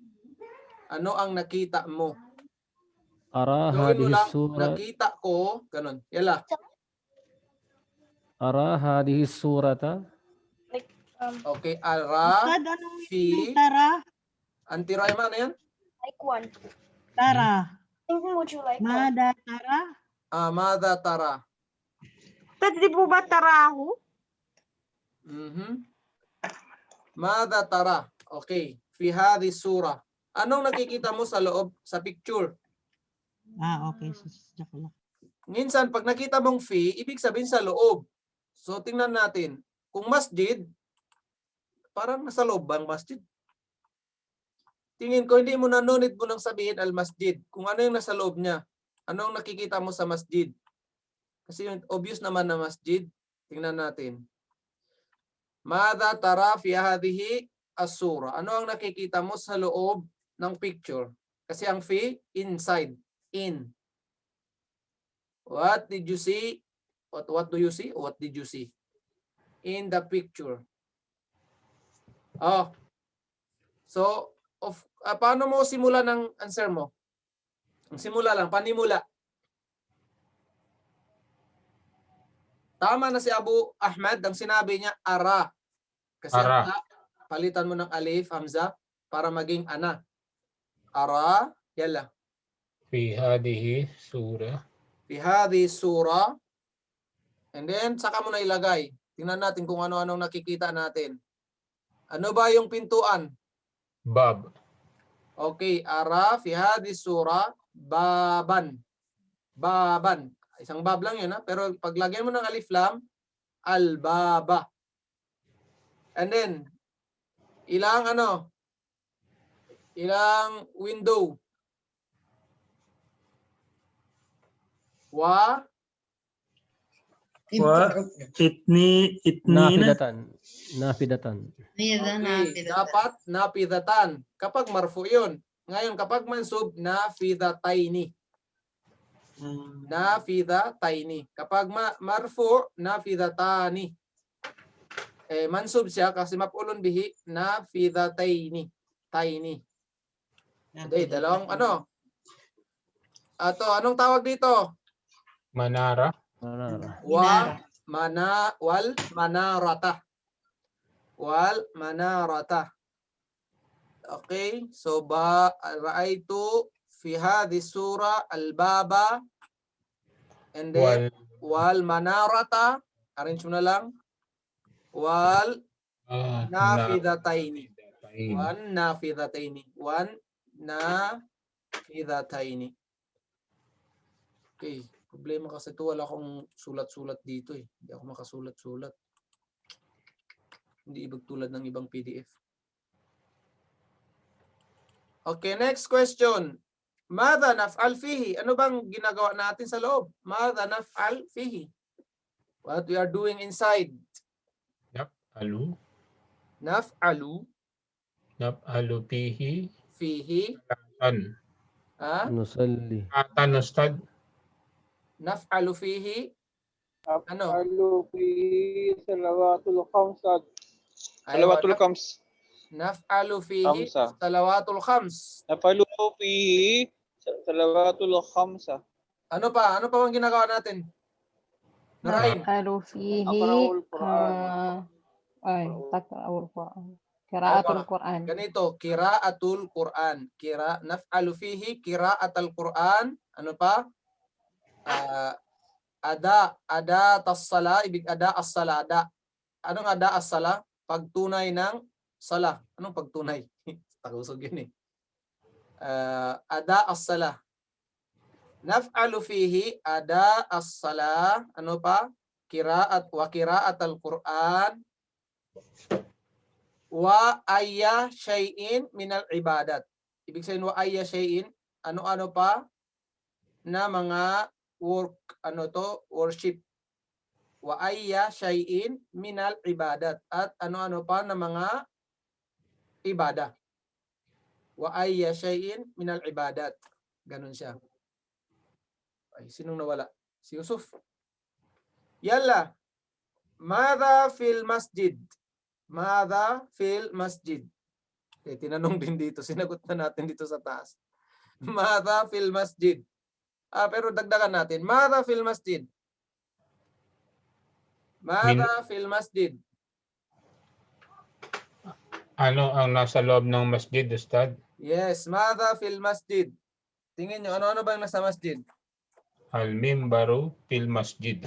Ano ang nakita mo? أرى Gawin mo هذه lang, الصورة nakita ko, ganun. Yala. أرى هذه الصورة Okay, ara, Ustad, anong fi, tara? Auntie Raima, ano yan? Tara. Mada tara? Mada tara. Ustad, di po ba tarahu? Mada tara. Okay. Fi hadhi sura. Anong nakikita mo sa loob, sa picture? Okay. Joke lang. Minsan, pag nakita mong fi, ibig sabihin sa loob. So, tingnan natin. Kung masjid, parang nasa loob ba ang masjid? Tingin ko, hindi mo na nunit mo nang sabihin al-masjid. Kung ano yung nasa loob niya. Anong nakikita mo sa masjid? Kasi yung obvious naman na masjid. Tingnan natin. Mada tara fi hadhihi as-sura. Ano ang nakikita mo sa loob ng picture? Kasi ang fi, inside. In. What did you see? What do you see? What did you see? In the picture. Oh. So, paano mo simula ng answer mo? Ang simula lang, panimula. Tama na si Abu Ahmad, ang sinabi niya, ara. Kasi Ara. ang palitan mo ng alif, hamza, para maging ana. Ara, yala. في هذه سورة Fi hadhi sura. And then, saka mo na ilagay. Tingnan natin kung ano-anong nakikita natin. Ano ba yung pintuan? باب. Okay, ara fi hadhi sura baban. Baban. Isang bab lang yun, ha? Pero paglagyan mo ng alif lam, al-baba. And then, ilang window? Wa Itnina. نافذة Okay, dapat napidatan. Kapag marfu yun. Ngayon, kapag mansub, nafidataini. Nafidataini. Kapag marfu, nafidatani. Mansub siya kasi mapulun bihi, nafidataini. Taini. Hindi, dalawang anong tawag dito? منارة. Wal manarata. Wal manarata. Okay, so ra'aytu fi hadhi sura al-baba and then wal manarata, arrange mo na lang. Wal nafidataini. Wan nafidataini. Wan nafidataini. Okay. Problema kasi ito, wala akong sulat-sulat dito eh. Hindi ako makasulat-sulat. Hindi ibig tulad ng ibang PDF. Okay, next question. Madha naf'al fihi? Ano bang ginagawa natin sa loob? Madha naf'al fihi? What we are doing inside? نفعل. Naf'alu. نفعل فيه. Fihi. صلاة. نصلي صلاة أستاذ. Naf'alu fihi. Naf'alu fihi salawatul khamsa. Salawatul khams. Naf'alu fihi salawatul khams. Naf'alu fihi salawatul khamsa. Ano pa? Ano pa bang ginagawa natin? Narain. Naf'alu fihi Aqra'ul Qur'an. taqra'ul Qur'an. Qira'atul Qur'an. Ganito, qira'atul Qur'an. Naf'alu fihi qira'atul Qur'an. Ano pa? Ada tas-sala, ibig ada as-sala. Anong ada as-sala? Pagtunay ng sala. Anong pagtunay? Takusog yun eh. Ada as-sala. Naf'alu fihi ada as-sala. Ano pa? Qira'at al-Qur'an. Wa ayya shay'in minal ibadat. Ibig sabihin wa ayya shay'in. Ano-ano pa na mga worship. Wa ayya shay'in minal ibadat. At ano-ano pa na mga ibadah. Wa ayya shay'in minal ibadat. Ganun siya. Ay, sinong nawala? Si Yusuf. Yalla. Madha fil masjid. Madha fil masjid. Eh, tinanong din dito, sinagot na natin dito sa taas. Madha fil masjid. Pero dagdagan natin. Madha fil masjid. Madha fil masjid. Ano ang nasa loob ng masjid, Ustad? Yes, madha fil masjid. Tingin nyo, ano-ano ba yung nasa masjid? Al-mimbaru fil masjid.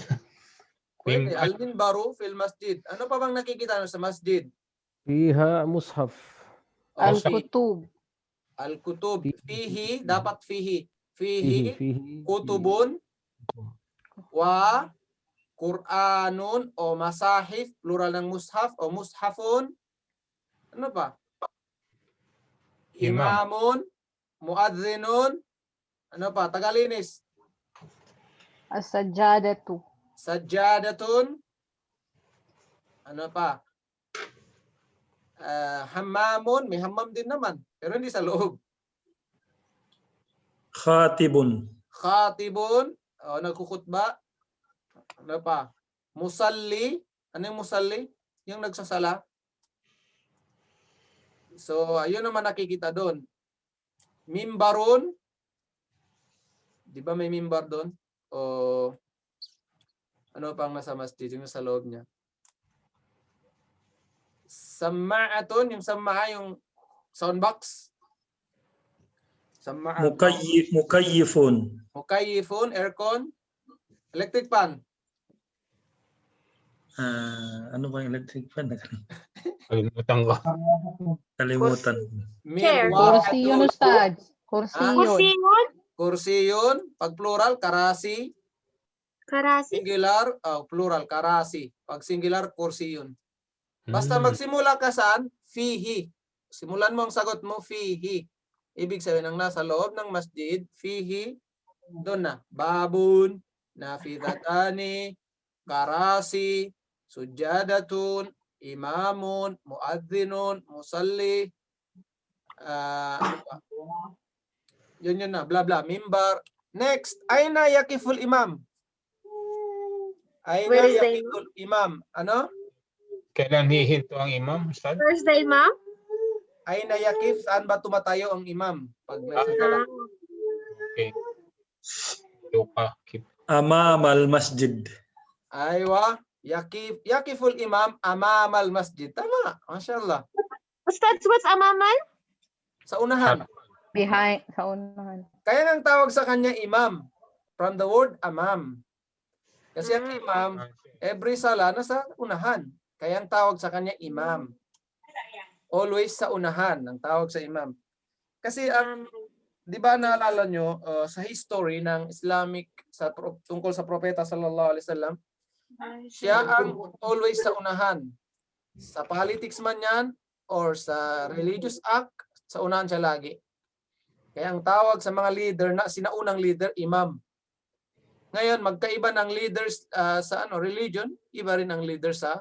Pwede, al-minbaru fil masjid. Ano pa bang nakikita nyo sa masjid? فيها مصحف. Al-Kutub. Al-kutub. Fihi, dapat fihi. فيه Fihi, kutubun, wa, Qur'anun, o masahif, plural ng mushaf, o mushafun. Ano pa? Imam. Imamun, muadzinun. Ano pa? Tagalinis. As-Sajjadatu. Sajjadatun. Ano pa? Hammamun, may hammam din naman, pero hindi sa loob. Khatibun. Khatibun, nagkukutba. Ano pa? Musalli. Ano yung musalli? Yung nagsasala. So, ayun naman nakikita doon. Mimbarun. Di ba may mimbar doon? O ano pang nasa masjid? Yung sa loob niya. Sama'atun. Yung sama'a, yung soundbox. Sama'atun. Mukayyifun. Mukayyifun, aircon. Electric fan. Ano ba yung electric fan? Kalimutan ko. Kalimutan. Chair. Kursi yun, Ustad. Kursi yun. Kursiyon. Kursi yun. Pag plural, karasi. Karasi. Singular, plural, karasi. Pag singular, kursi yun. Basta magsimula ka saan, fihi. Simulan mo ang sagot mo, fihi. Ibig sabihin ng nasa loob ng masjid, fihi, doon na. Babun, nafidatani, karasi, sujadatun, imamun, muadzinun, musalli, yun na, bla bla, mimbar. Next, aina yakiful imam. Aina Where is the yakiful imam. Ano? Kailan hihinto ang imam, Ustad? First day, ma'am. Aina yakif, saan ba tumatayo ang imam? Pag nagsasala. Okay. Lupa. Amam al-masjid. Aywa, yakiful imam amamal masjid. Tama, mashallah. Ustad, what's amaman? Sa unahan. Behind, sa unahan. Kaya nang tawag sa kanya imam. From the word amam. Kasi ang imam, every sala nasa unahan. Kaya ang tawag sa kanya imam. Always sa unahan ang tawag sa imam. Kasi ang, di ba naalala nyo sa history ng Islamic tungkol sa propeta sallallahu alaihi wasallam, siya ang always sa unahan. Sa politics man yan or sa religious act, sa unahan siya lagi. Kaya ang tawag sa mga leader na sinaunang leader, imam. Ngayon, magkaiba ng leaders sa religion, iba rin ang leader sa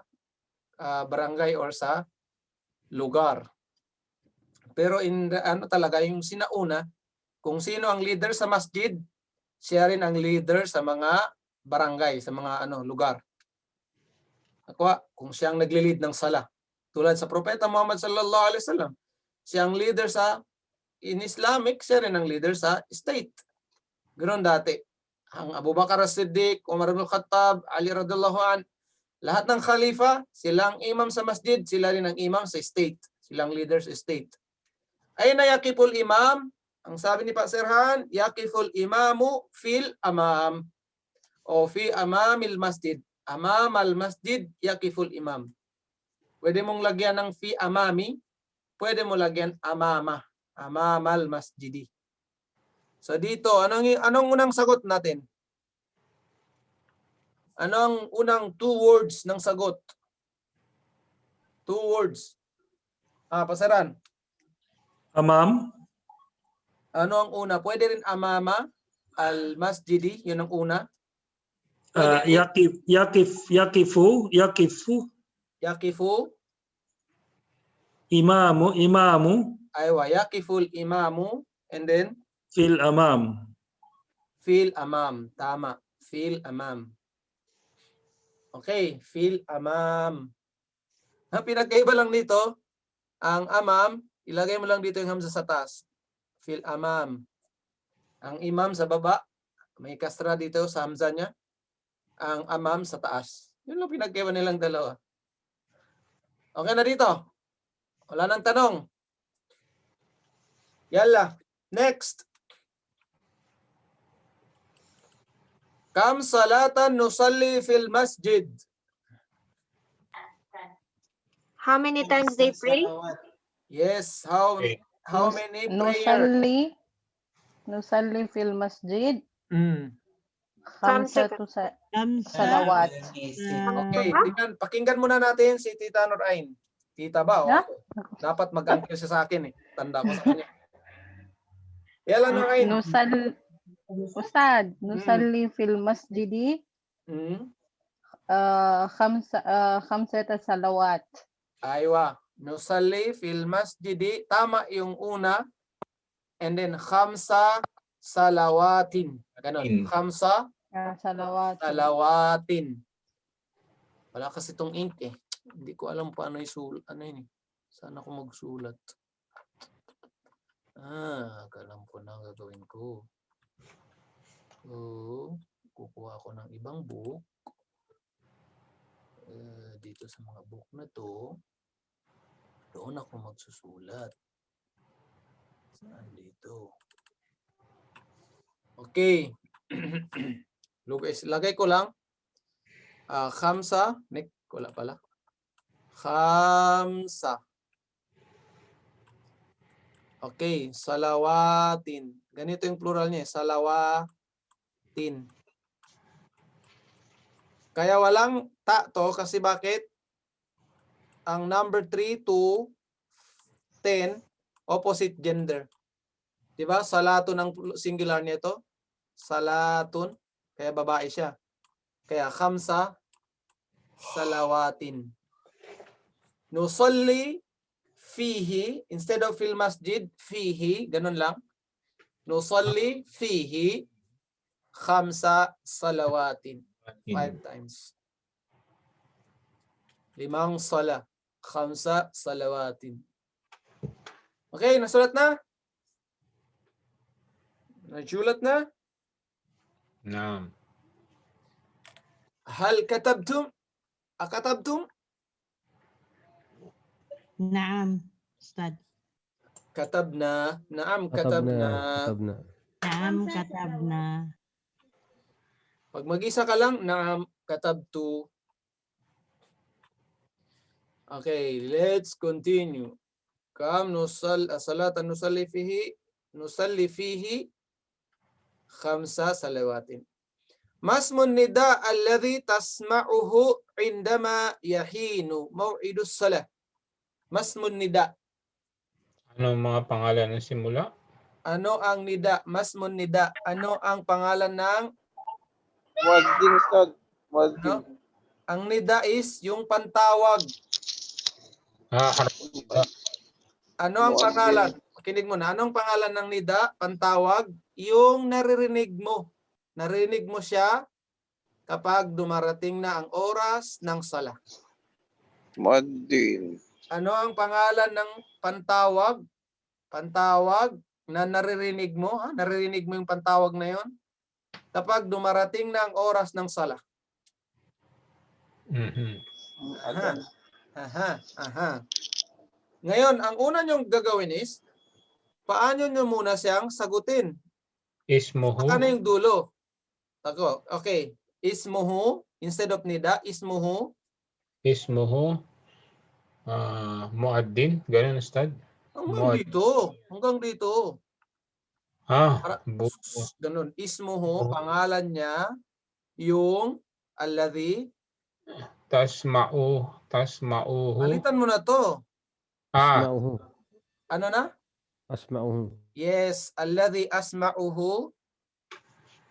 barangay or sa lugar. Pero talaga yung sinauna, kung sino ang leader sa masjid, siya rin ang leader sa mga barangay, sa mga lugar. Kung siyang nagli-lead ng sala. Tulad sa propeta Muhammad sallallahu alaihi wasallam, siyang leader in Islamic, siya rin ang leader sa state. Ganoon dati. Ang Abu Bakar as-Siddiq, Umar ibn Khattab, Ali radhiyallahu an, lahat ng khalifa, silang imam sa masjid, sila rin ang imam sa state. Silang leaders sa state. Ayna yakiful imam, ang sabi ni Pak Serhan, yakiful imamu fil amam. O fi amamil masjid. Amamal masjid, yakiful imam. Pwede mong lagyan ng fi amami, pwede mo lagyan amama. Amamal masjidi. So dito, anong unang sagot natin? Anong unang 2 words ng sagot? 2 words. Pasaran. Amam. Ano ang una? Pwede rin amama, al-masjidi, yun ang una. Yakifu. Yakifu. Imamu. Aywa, yakiful imamu. And then? Fil amam. Fil amam. Tama. Fil amam. Okay. Fil amam. Ang pinagkaiba lang nito, ang amam, ilagay mo lang dito yung hamza sa taas. Fil amam. Ang imam sa baba, may kasra dito sa hamza niya. Ang amam sa taas. Yun lang pinagkaiba nilang dalawa. Okay na dito. Wala nang tanong. Yalla. Next. Kam salatan nusalli fil masjid. How many times they pray? Yes, how Nus- many prayer? Nusalli fil masjid. Khamsatu. Khamsatu salawat. Okay, tingnan, pakinggan muna natin si Tita Nurain. Tita ba? O Yeah. ako? Dapat mag-angkil siya sa akin eh. Tanda ko sa kanya. Yala Nurain. Ustad, nusalli fil masjidi khamsata salawat. Aywa. Nusalli fil masjidi. Tama yung una. And then khamsa salawatin. Ganon. Khamsa Salawat. salawatin. Wala kasi itong ink eh. Hindi ko alam paano isulat. Ano yun eh. Saan ako magsulat? Alam ko na ang gagawin ko. So, kukuha ko ng ibang book. Dito sa mga book na to, doon ako magsusulat. Saan dito? Okay. Lagay ko lang. Khamsa. Nick, wala pala. Khamsa. Okay. Salawatin. Ganito yung plural niya. Salawatin. Kaya walang ta to kasi bakit? Ang number 3 to 10, opposite gender. Diba? Salatun ang singular nito. Salatun. Kaya babae siya. Kaya khamsa salawatin. Nusalli fihi. Instead of fil masjid, fihi. Ganun lang. Nusalli fihi khamsa salawatin. 5 times. 5 sala. Khamsa salawatin. Okay, nasulat na? Najulat na? Naam. Hal katabtum? Akatabtum? Naam, Ustad. Katabna. Naam, katabna. Katabna. Naam, katabna. Pag mag-isa ka lang, naam, katabtu. Okay, let's continue. Kam salatan nusalli fihi khamsa salawatin. Masmun nida alladhi tasma'uhu indama yahinu maw'idus salah. Masmun nida. Ano ang mga pangalan ng simula? Ano ang nida? Masmun nida. Ano ang pangalan ng Muazzin, Ustad. Muazzin. ano? Ang nida is yung pantawag. Ano ang pangalan? Kinig mo na. Anong pangalan ng nida? Pantawag. Yung naririnig mo. Naririnig mo siya kapag dumarating na ang oras ng sala. Muazzin. Ano ang pangalan ng pantawag? Pantawag na naririnig mo. Naririnig mo yung pantawag na yon kapag dumarating na ang oras ng sala. Aha. Ngayon, ang una nyong gagawin is, paano nyo muna siyang sagutin? Ismuhu. Ano yung dulo? Ako, okay. Ismuhu, instead of nida, ismuhu. Ismuhu. Muaddin. Ganun, Ustad. Hanggang dito. Ganun. Ismuhu, pangalan niya, yung alladhi. Tasma'uhu. Palitan mo na to. Asma'uhu. Ano na? Asma'uhu. Yes, alladhi asma'uhu.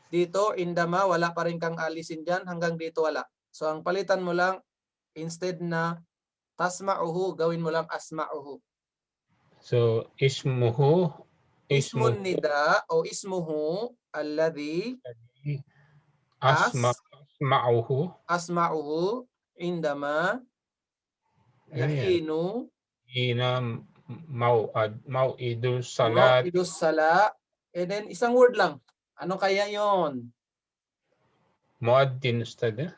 Dito, indama, wala pa rin kang alisin dyan. Hanggang dito, wala. So, ang palitan mo lang, instead na tasma'uhu, gawin mo lang asma'uhu. So, ismuhu. Ismun nida o ismuhu alladhi Asma'uhu. asma'uhu indama yahinu Mau'idus salat. Mau'idus sala. And then, isang word lang. Ano kaya yon? Muaddin, Ustad.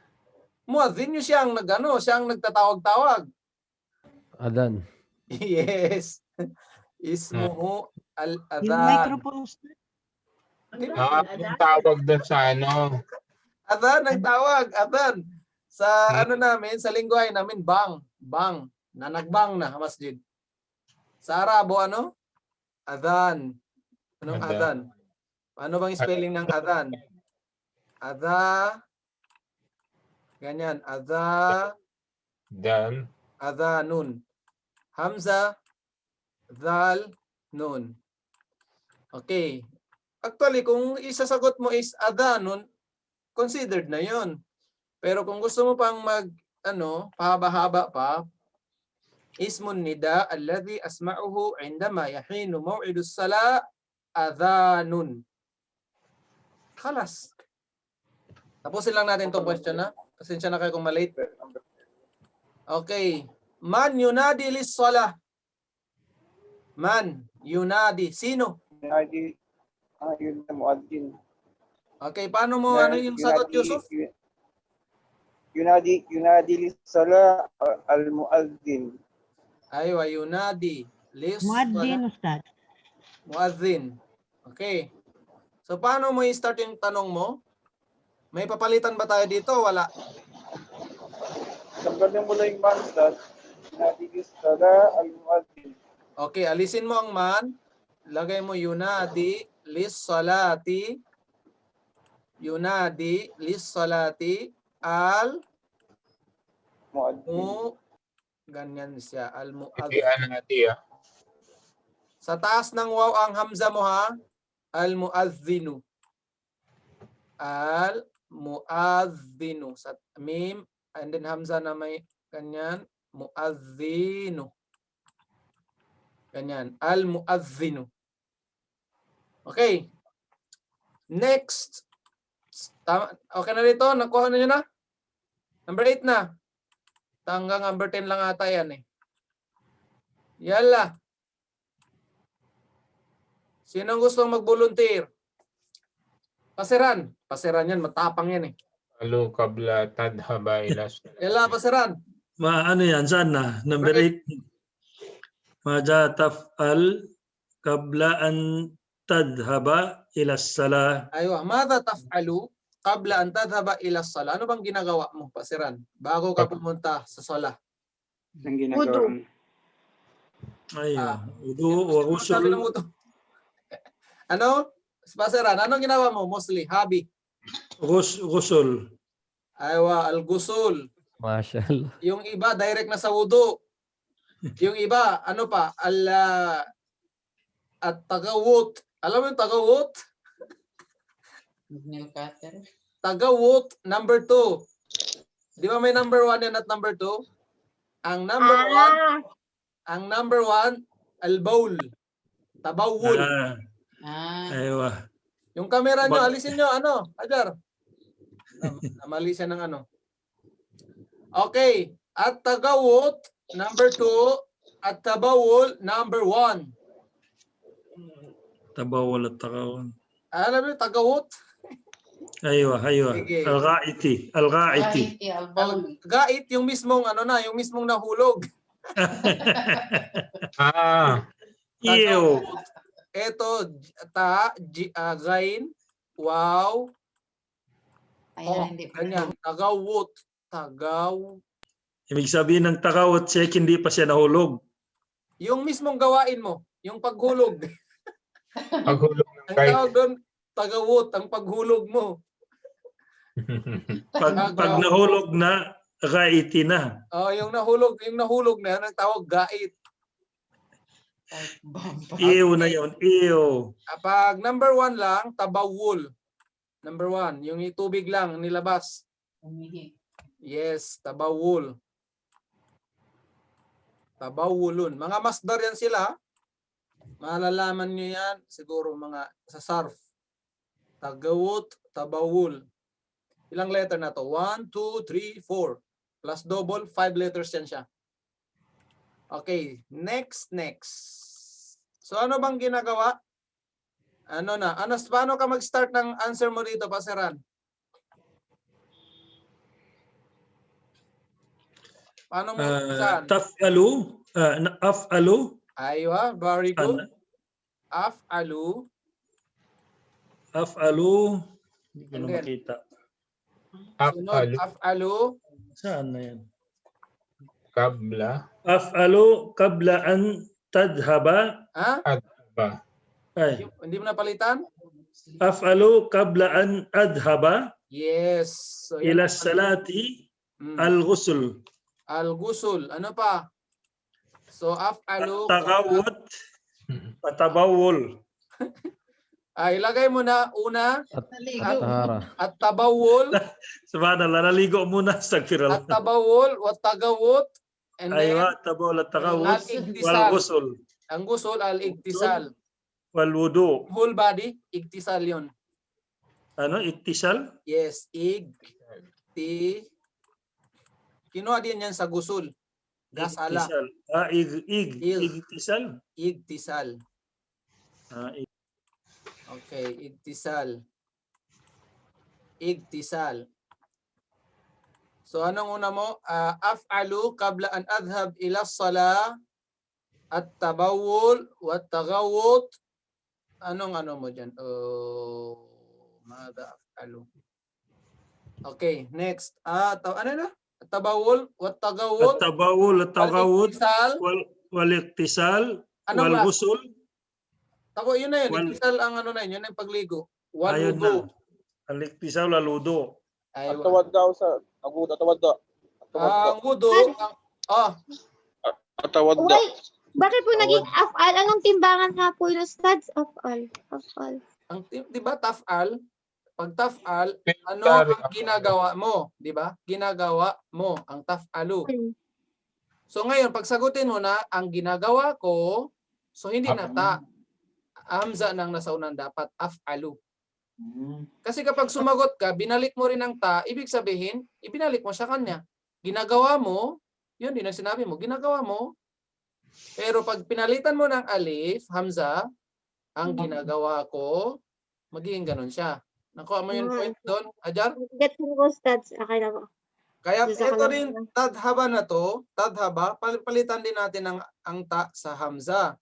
Muadhin yun siyang siyang nagtatawag-tawag. Adhan. Yes. Ismuhu Yung al-adhan. microphone, Ustad. Yung tawag doon sa ano. Adhan ang tawag. Adhan. Sa ano namin, sa lingwahe namin, bang. Bang. Na nagbang na masjid. Sa Arabo, ano? Adhan. Anong adhan? Ano bang spelling ng adhan? Adha. Ganyan. Adha. Dan. Adhanun. Hamza. Dhal. Nun. Okay. Actually, kung isasagot mo is adhanun, considered na yon. Pero kung gusto mo pang pahaba-haba pa, ismun nida alladhi asma'uhu indama yahinu maw'idus sala adhanun. Khalas. Tapusin lang natin tong question na. Pasensya na kayo kung malate. Okay. Man yunadi lis-salah. Man yunadi. Sino? Yun na muaddin. Okay, paano mo yung sagot, Yusuf? Yunadi lis-sala al-muaddin. Aywa, yunadi Muaddin, Ustad. Muaddin. Okay. So, paano mo i-start yung tanong mo? May papalitan ba tayo dito? Wala. Tanggalin mo lang yung man, Ustad. Yunadi lis-sala al-muaddin. Okay, alisin mo ang man. Lagay mo yunadi lis-salati. Yunadi lis-salati Muaddin. ganyan siya. Hindi Al-mu'adhin. natin. Sa taas ng waw ang hamza mo ha. Al-mu'adhinu. Al-mu'adhinu. Sa mim and then hamza na may ganyan. Mu'adhinu. Ganyan. Al-mu'adhinu. Okay. Next. Okay na dito? Nakuha na nyo na? Number 8 na. Hanggang number 10 lang ata yan eh. Yala. Sinong gustong mag-volunteer? Pasiran. Pasiran yan. Matapang yan eh. Alu kabla tadhaba ila Yala, pasiran. Ano yan? Saan na? Number 8. Maja taf'al qabla an tadhaba ila salah. Aywa. Mada taf'alu qabla an tadhaba ila sala. Ano bang ginagawa mo, pasiran? Bago ka pumunta sa sala. Ang ginagawa mo. Ayun. Wudu wa Sabi ng ghusl. wudu. Ano? Pasiran, anong ginawa mo? Mostly, hobby. Ghusl. Aywa, al-gusul. Mashallah. Yung iba, direct na sa wudu. Yung iba, ano pa? At-tagawut. Alam mo yung tagawut? Nail cutter. Tagawut, number 2. Di ba may number 1 yan at number 2? Ang number 1, al-bawl. Tabawul. Aywa. Yung camera nyo, alisin nyo, Ajar. Namali siya ng ano. Okay. At tagawut, number 2. At tabawul, number 1. Tabawal at takawan. Alam mo, tagawut? Aywa. Sige. Al-ghaiti. Gait, yung mismong yung mismong nahulog. Ew. Ito, gain, wow, ganyan, tagawut, Ibig sabihin ng takawat check, hindi pa siya nahulog. yung mismong gawain mo, yung paghulog. Paghulog ng Ang tawag doon, tagawut, ang paghulog mo. Pag nahulog na, ghaiti na. Yung nahulog na yan, ang tawag gait. Ew na yun. Ew. Pag number 1 lang, tabawul. Number 1, yung tubig lang nilabas. Yes, tabawul. Tabawulun. Mga masdar yan sila. Malalaman nyo yan siguro mga sa sarf. Tagawut, tabawul. Ilang letter na to? 1, 2, 3, 4. Plus double, 5 letters yan siya. Okay, next. So ano bang ginagawa? Paano ka mag-start ng answer mo dito, Paseran? Paano mo saan? Taf'alu, af'alu, Aywa, very good. ana, Af'alu. af'alu, hindi ko And na then, makita. sunod, Af'alu, af'alu. Saan na yan? kabla, Af'alu qabla an tadhhaba. Ha? ba? Ay, Hindi mo napalitan? af'alu qabla an adhhaba Yes. So, yan ila ang- salati Mm. al-ghusl. Al-gusul. Ano pa? So, af'alu. Tagawat, patabawul. Ilagay mo na una, At-tahara. at tabawul, Subhanallah, naligo muna sa at kiral. tabawul, wat tagawut, and then, Aywa, tabawul at tagawat, al-igtisal. wal ghusl, ang gusul, al-igtisal. wal wudu. Whole body, igtisal yun. Ano, iktisal? Yes, kinuha din yan sa gusul. Gasala. Iktisal. Ig. Iktisal. Igtisal. Ah, Okay, igtisal. Igtisal. So anong una mo? Af'alu qabla an adhhab ila as-salah at-tabawul wa at-taghawwut. Anong mo diyan? Mada af'alu. Okay, next. Ano na? At-tabawul wa at-taghawwut. At-tabawul, at-taghawut, Al-igtisal. wal iktisal, Anong wal last? ghusl. Tako, yun na yun. Wal- Igtisal ang ano na yun. Yun ang pagligo. Wal Ayun wudu. na. Al-iktisal, wal wudu. Aywa. Atawadda, Ustad. Atawadda. Ang wudu. Atawadda. Wait, bakit po naging af'al? Anong timbangan nga po yung studs? Af'al. Di ba taf'al? Pag taf'al, ano Sorry. ang ginagawa mo? Di ba? Ginagawa mo ang taf'alu. So ngayon, pag sagutin mo na, ang ginagawa ko, so hindi na ta. Hamza nang nasa unang dapat, af'alu. Kasi kapag sumagot ka, binalik mo rin ang ta, ibig sabihin, ibinalik mo sa kanya. Ginagawa mo, yun din ang sinabi mo, ginagawa mo. Pero pag pinalitan mo ng alif, hamza, ang ginagawa ko, magiging ganun siya. Nakuha mo yung point doon, Ajar? Get ko studs. Okay na po. Kaya Gusto ko ito lang rin, na. tadhaba na to, tadhaba, palitan din natin ang ta sa hamza.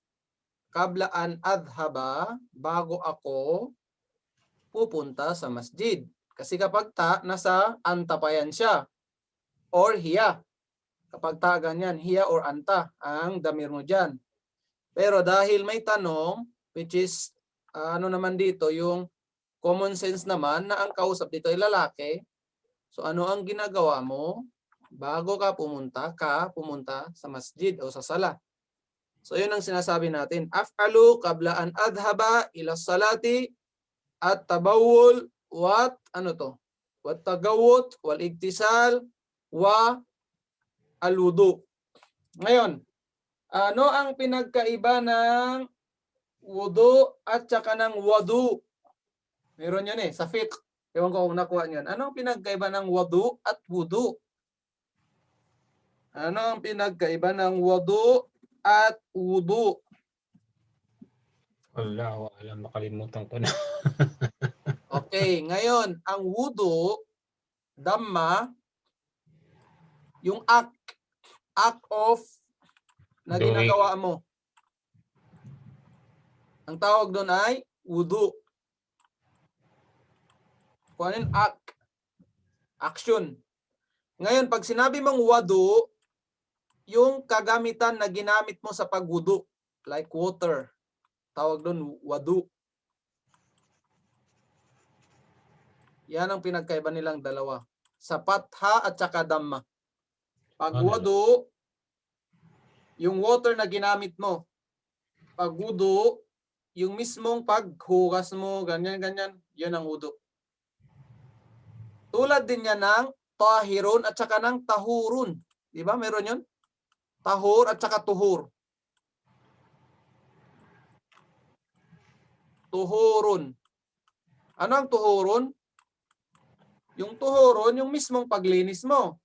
Kabla an adhaba, bago ako pupunta sa masjid. Kasi kapag ta, nasa anta pa yan siya. Or hiya. Kapag ta ganyan, hiya or anta, ang damir mo dyan. Pero dahil may tanong, which is, ano naman dito, yung common sense naman na ang kausap dito ay lalaki. So ano ang ginagawa mo bago ka pumunta sa masjid o sa sala? So yun ang sinasabi natin. Af'alu qabla an adhaba ila salati at tabawul wat tagawut wal igtisal wa al-wudu. Ngayon, ano ang pinagkaiba ng wudu at saka ng wadu? Meron yan sa fiqh. Ewan ko kung nakuha niyan. Ano ang pinagkaiba ng wadu at wudu? Ano ang pinagkaiba ng wadu at wudu? Wala, makalimutan ko na. Okay, ngayon, ang wudu, damma, yung act of na Doing. ginagawa mo. Ang tawag doon ay wudu. Kung ano yung action. Ngayon, pag sinabi mong wadu, yung kagamitan na ginamit mo sa pagwudu, like water, tawag doon wadu. Yan ang pinagkaiba nilang dalawa. Sa patha at saka damma. Pag wudu, yung water na ginamit mo. Pag wudu, yung mismong paghugas mo, ganyan, yun ang wudu. Tulad din yan ng tahirun at saka ng tahurun. Di ba? Meron yun? Tahur at saka tuhur. Tuhurun. Ano ang tuhurun? Yung tuhurun, yung mismong paglinis mo.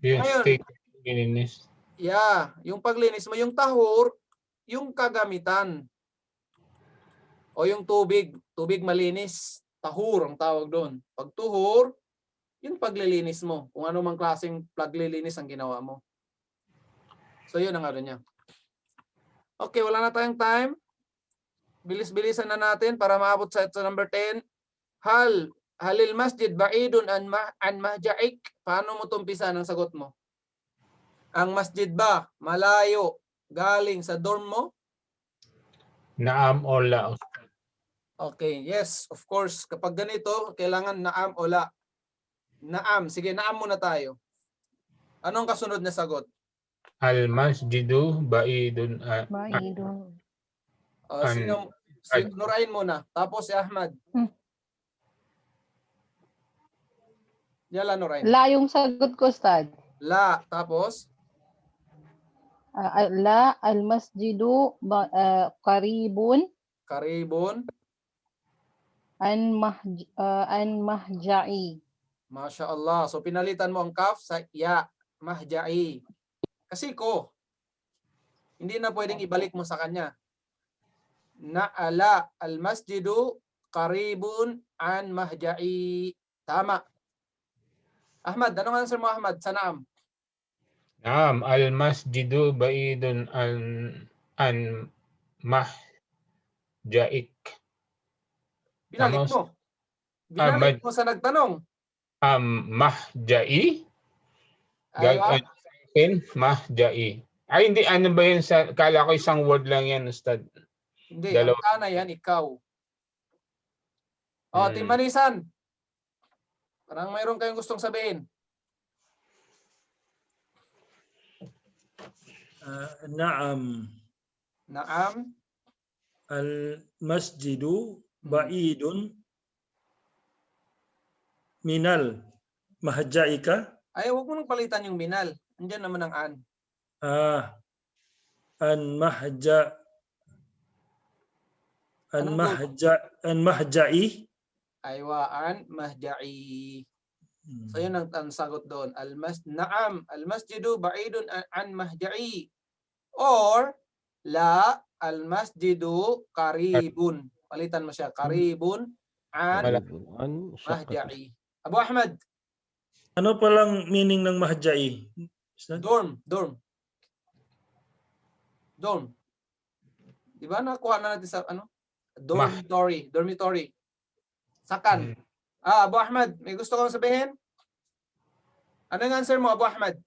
Yung Ngayon, state, gininis. Yeah, yung paglinis mo, yung tahur, yung kagamitan. O yung tubig malinis. Tahur ang tawag doon. Pag tuhur, yung paglilinis mo. Kung ano mang klaseng paglilinis ang ginawa mo. So yun ang ano niya. Okay, wala na tayong time. Bilis-bilisan na natin para maabot sa number 10. Halil masjid ba'idun an mahja'ik. Paano mo tumpisa ng sagot mo? Ang masjid ba malayo galing sa dorm mo? Naam o la. Okay, yes, of course. Kapag ganito, kailangan naam o la. Naam. Sige, naam muna tayo. Anong kasunod na sagot? Al masjidu ba'idun Ba'idun. Sino Nurain muna. Tapos si Ahmad. Yala, Nurain. La yung sagot ko, Ustad. La. Tapos? La al-masjidu qaribun Karibun. an mahja'i. Masya Allah. So pinalitan mo ang kaf sa ya. Mahja'i. Kasi ko. Hindi na pwedeng ibalik mo sa kanya. Na'ala al-masjidu qaribun an mahja'i. Tama. Ahmad, anong answer mo, Ahmad? Sa naam. Naam, al masjidu ba'idun an mahja'ik. Binalik mo. Binalik mo sa nagtanong. Mahja'i? Aywa. Mahja'i. Ay, hindi. Ano ba yun? Kala ko isang word lang yan, Ustad. Hindi. Dalawa. Ang kana yan, ikaw. O, Timanisan. Parang mayroon kayong gustong sabihin. Naam. Naam. Al-masjidu ba'idun minal mahja'ika. Ay, huwag mo nang palitan yung minal. Andiyan naman ang an. An mahja'i. Aywa, an mahja'i. So yun ang sagot doon. Naam, al-masjidu ba'idun an mahja'i. Or, la al-masjidu qaribun. Palitan mo siya. Qaribun an mahja'i. Abu Ahmad. Ano palang meaning ng mahja'i? Dorm. Di ba nakuha na natin sa ano? Dormitory. Sakan. Abu Ahmad, may gusto kong sabihin? Ano yung answer mo, Abu Ahmad?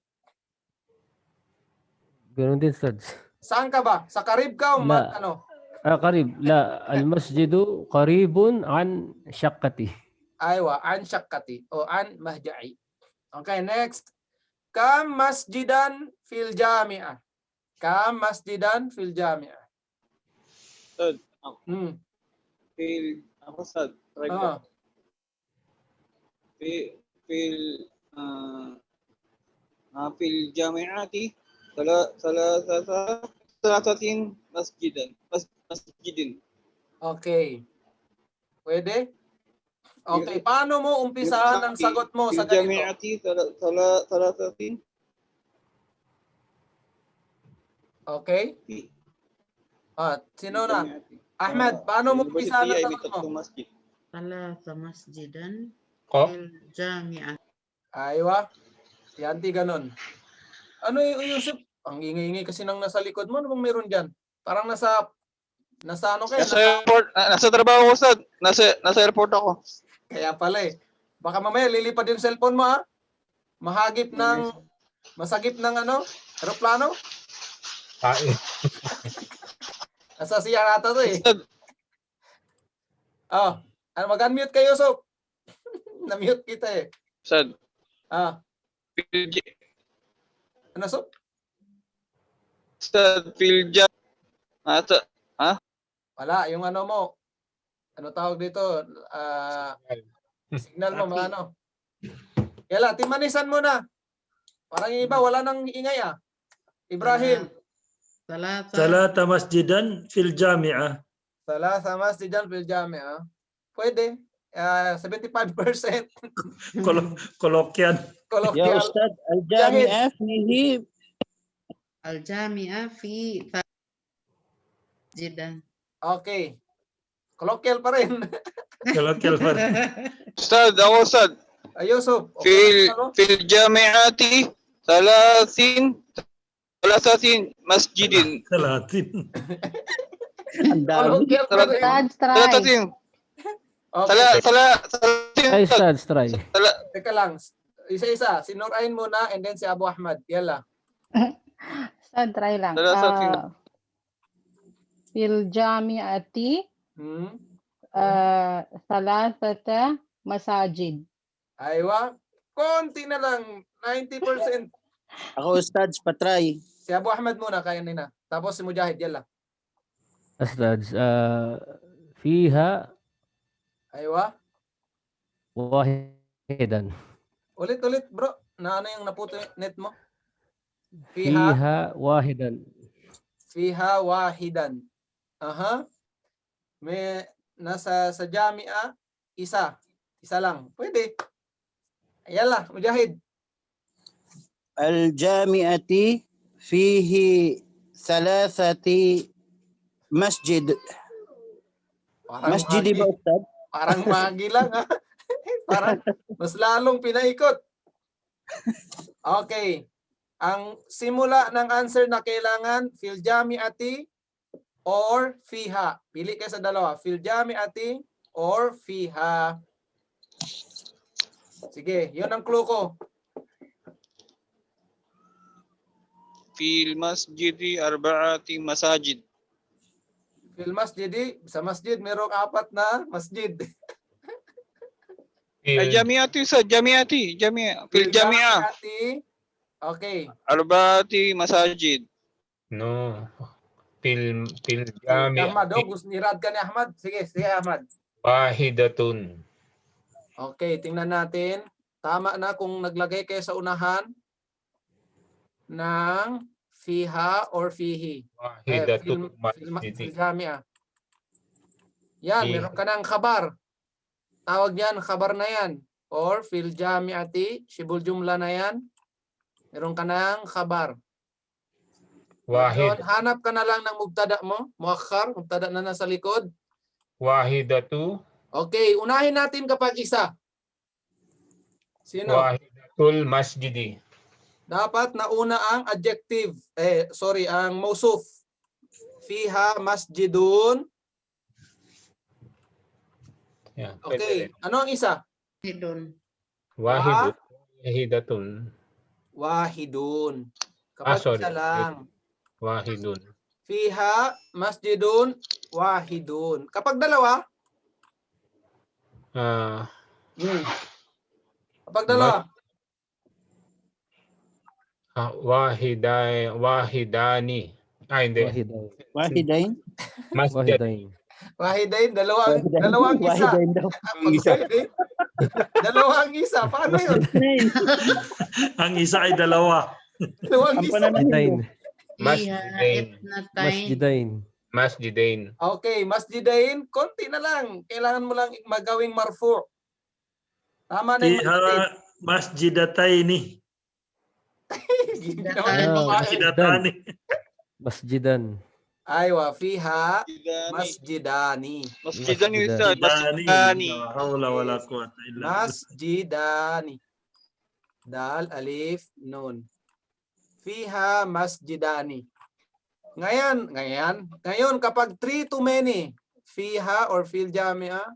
Ganun din, Ustad. Saan ka ba? Sa Karib ka o ano? Qarib. La al-masjidu qaribun an shaqqati. Aywa, an shakkati o an mahja'i. Okay, next. Kam masjidan fil jami'ah. Kam masjidan fil jami'ah. Sad. Ako sad. Try ko. Fil jami'ati salasatin masjidin. Okay. Pwede? Okay, paano mo umpisahan ang sagot mo sa ganito? Jami'ati salasatin. Okay? Sino na? Ahmed, paano mo umpisahan ang sagot mo? Talata masjidan Ko? jami'ah. Aywa. Yanti ganun. Ano yung Yusuf? Ang ingay-ingay kasi nang nasa likod mo. Ano bang meron dyan? Parang nasa ano kayo? Nasa airport. Nasa trabaho ko, Sad. Nasa airport ako. Kaya pala eh. Baka mamaya lilipad yung cellphone mo ha. Masagip ng ano? Aeroplano? Nasa siya nata to eh. Mag-unmute kayo, Yusuf. Na-mute kita eh. Sad. Ano, Sob? Sad, Filja. Wala, yung ano mo. Ano tawag dito? Signal mo, ano? Kaya timanisan mo na. Parang yung iba, wala nang ingay ah. Ibrahim. Salata masjidan fil jami'ah. Salasa masjidan fil jami'ah. Pwede. 75%. Kolokyan. Kolokyan. Ustad, al-jami'ah fihi Al-jami'a fi masjidan. Okay. Colloquial pa rin. Colloquial pa rin. Ustad, ako Ustad. Yusuf. Okay. Fil jami'ati thalathin masjidin. Salatin. Ang dami. Colloquial pa rin. Ustads, try. Thalathin. Salatin. Ay, Ustads, try. Teka lang. Isa-isa. Si Nurain muna and then si Abu Ahmad. Yala. Ustad, try lang. Salatin. Fil jami'ati Hmm. thalathata masajid. Aywa. Konti na lang. 90%. Ako, Ustads, patry. Si Abu Ahmad muna. Kaya nina. Tapos si Mujahid. Yala. Ustads, fiha Aywa. wahidan. Ulit bro. Na ano yung naputo yung net mo? Fiha wahidan. Fiha wahidan. Aha. May nasa sa Jamia isa. Isa lang. Pwede. Ayala, Mujahid. Al-jami'ati fihi thalathati masjid. Masjid ba, Ustad? Parang magi lang ha. Parang mas lalong pinaikot. Okay. Ang simula ng answer na kailangan fil jami'ati or fiha. Pili kayo sa dalawa. Fil jami'ati or fiha. Sige, 'yun ang clue ko. Fil masjidi arba'ati masajid. Fil masjidi, sa masjid merong 4 na masjid. Jami'ati Ustad, jami'ati. Fil jami'a. Jami'ati. Okay. Arba'ati masajid. No. Fil Ahmad, jami'ati gusto nirad ka ni Ahmad. Sige, Ahmad. wahidatun. Okay, tingnan natin. Tama na kung naglagay kayo sa unahan ng fiha or fihi. Wahidatun Fil masjidi. jami'a. Yan, Fiha. meron ka ng khabar. Tawag yan, khabar na yan. Or fil jami'ati, shibul jumla na yan. Meron ka ng khabar. Wahid. Ngayon, hanap ka na lang ng mubtada mo. Muakhar, mubtada na nasa likod. Wahidatu. Okay, unahin natin kapag isa. Sino? Wahidatul masjidi. Dapat nauna ang adjective. Ang mausuf. Fiha masjidun. Yan. Okay, ano ang isa? Hidun. Wahidatun. Wahidun. Kapag Sorry. isa lang. Wahidun. Fiha masjidun wahidun. Kapag dalawa? Kapag dalawa? Wahidani. Hindi. Wahidain? Masjid. Wahidain, dalawang isa. Wahidain daw. Dalawang isa. Paano yun? Ang isa ay dalawa. Dalawang Ang isa. pananahin mo. Masjidain. Masjidain. Okay, masjidain, konti na lang. Kailangan mo lang magawing marfu. Tama na yung Fiha masjidataini. Masjidatani. Masjidan. Aywa, fiha masjidani. Masjidan Ustad, masjidani. La hawla wala quwwata illa billah. Masjidani. Dal, alif, nun. Fiha masjidani. Ngayon kapag 3 too many, fiha or fil jami'a,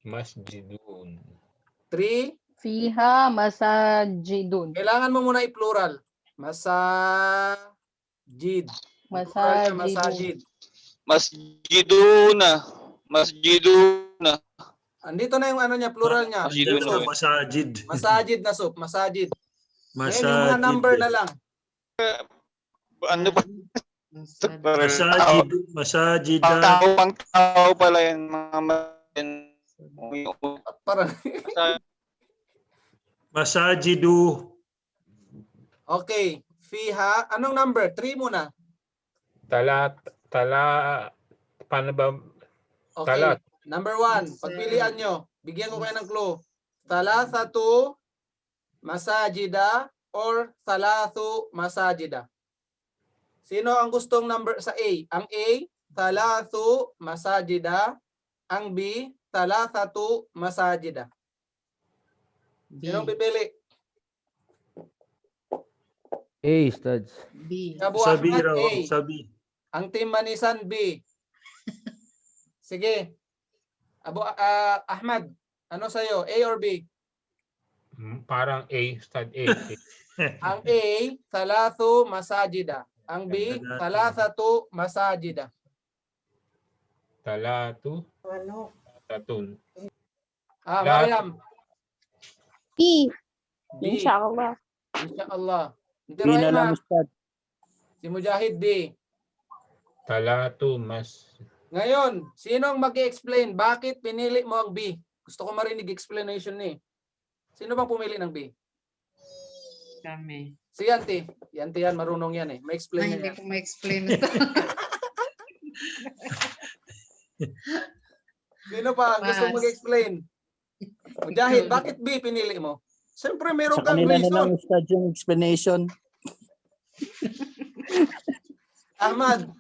Masjidun. 3, Fiha masajidun. kailangan mo muna i-plural. Masajid. Plural na Masajidun. Masjiduna. Masjiduna. Andito na yung ano niya, plural niya. Masjidun. Masajid. Masajid na sub, masajid. Ngayon yung mga Masajid. number na lang. Ano ba? Masajid. Masajidan. Pang-tao pala yan. Parang, Masajidu. okay. Fiha, anong number? 3 muna. Paano ba? Okay. Talat. Number 1, pagpilian nyo. Bigyan ko kayo ng clue. Thalathatu masajida or thalathu masajida. Sino ang gustong number sa A? Ang A, thalathu masajida. Ang B, thalathatu masajida. B. Sinong pipili? A, Ustad. B. Abu Sabi Ahmad, raw, A. sabi. Ang Team Manisan, B. Sige. Ahmad, ano sa'yo? A or B? Parang A, Ustad. A. Ang A, thalathu masajida. Ang B, thalathatu masajida. Talatu. Ano? Tatun. Ah, Lahat. Mariam. B. B. Inshallah. Inshallah. Hindi B na lang, Rahima. Ustad. Si Mujahid, D. Talatu mas. Ngayon, sino ang mag-explain? Bakit pinili mo ang B? Gusto ko marinig explanation ni. Sino bang pumili ng B? Kami. Si Yanti. Yanti yan, marunong yan eh. May explain Ay, niya hindi yan. ko ma-explain ito. Sino pa ang gusto Pass. mag-explain? Mujahid, bakit B pinili mo? Siyempre, meron Sa kang kanila na lang, reason. Ustad, yung explanation. Ahmad,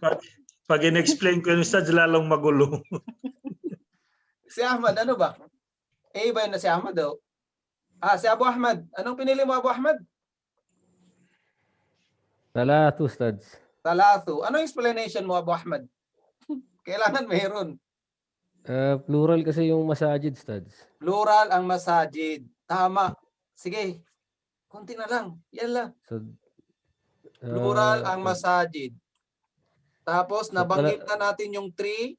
Pag in-explain ko yung Ustad, lalong magulo. si Ahmad, ano ba? A ba yun na si Ahmad daw? Ah, si Abu Ahmad. Anong pinili mo, Abu Ahmad? Talatu, Ustad. Talathu. Anong explanation mo, Abu Ahmad? Kailangan mayroon. Plural kasi yung masajid, Ustad. Plural ang masajid. Tama. Sige. Kunti na lang. Yan lang. So, Plural ang masajid. Tapos, nabanggit na natin yung 3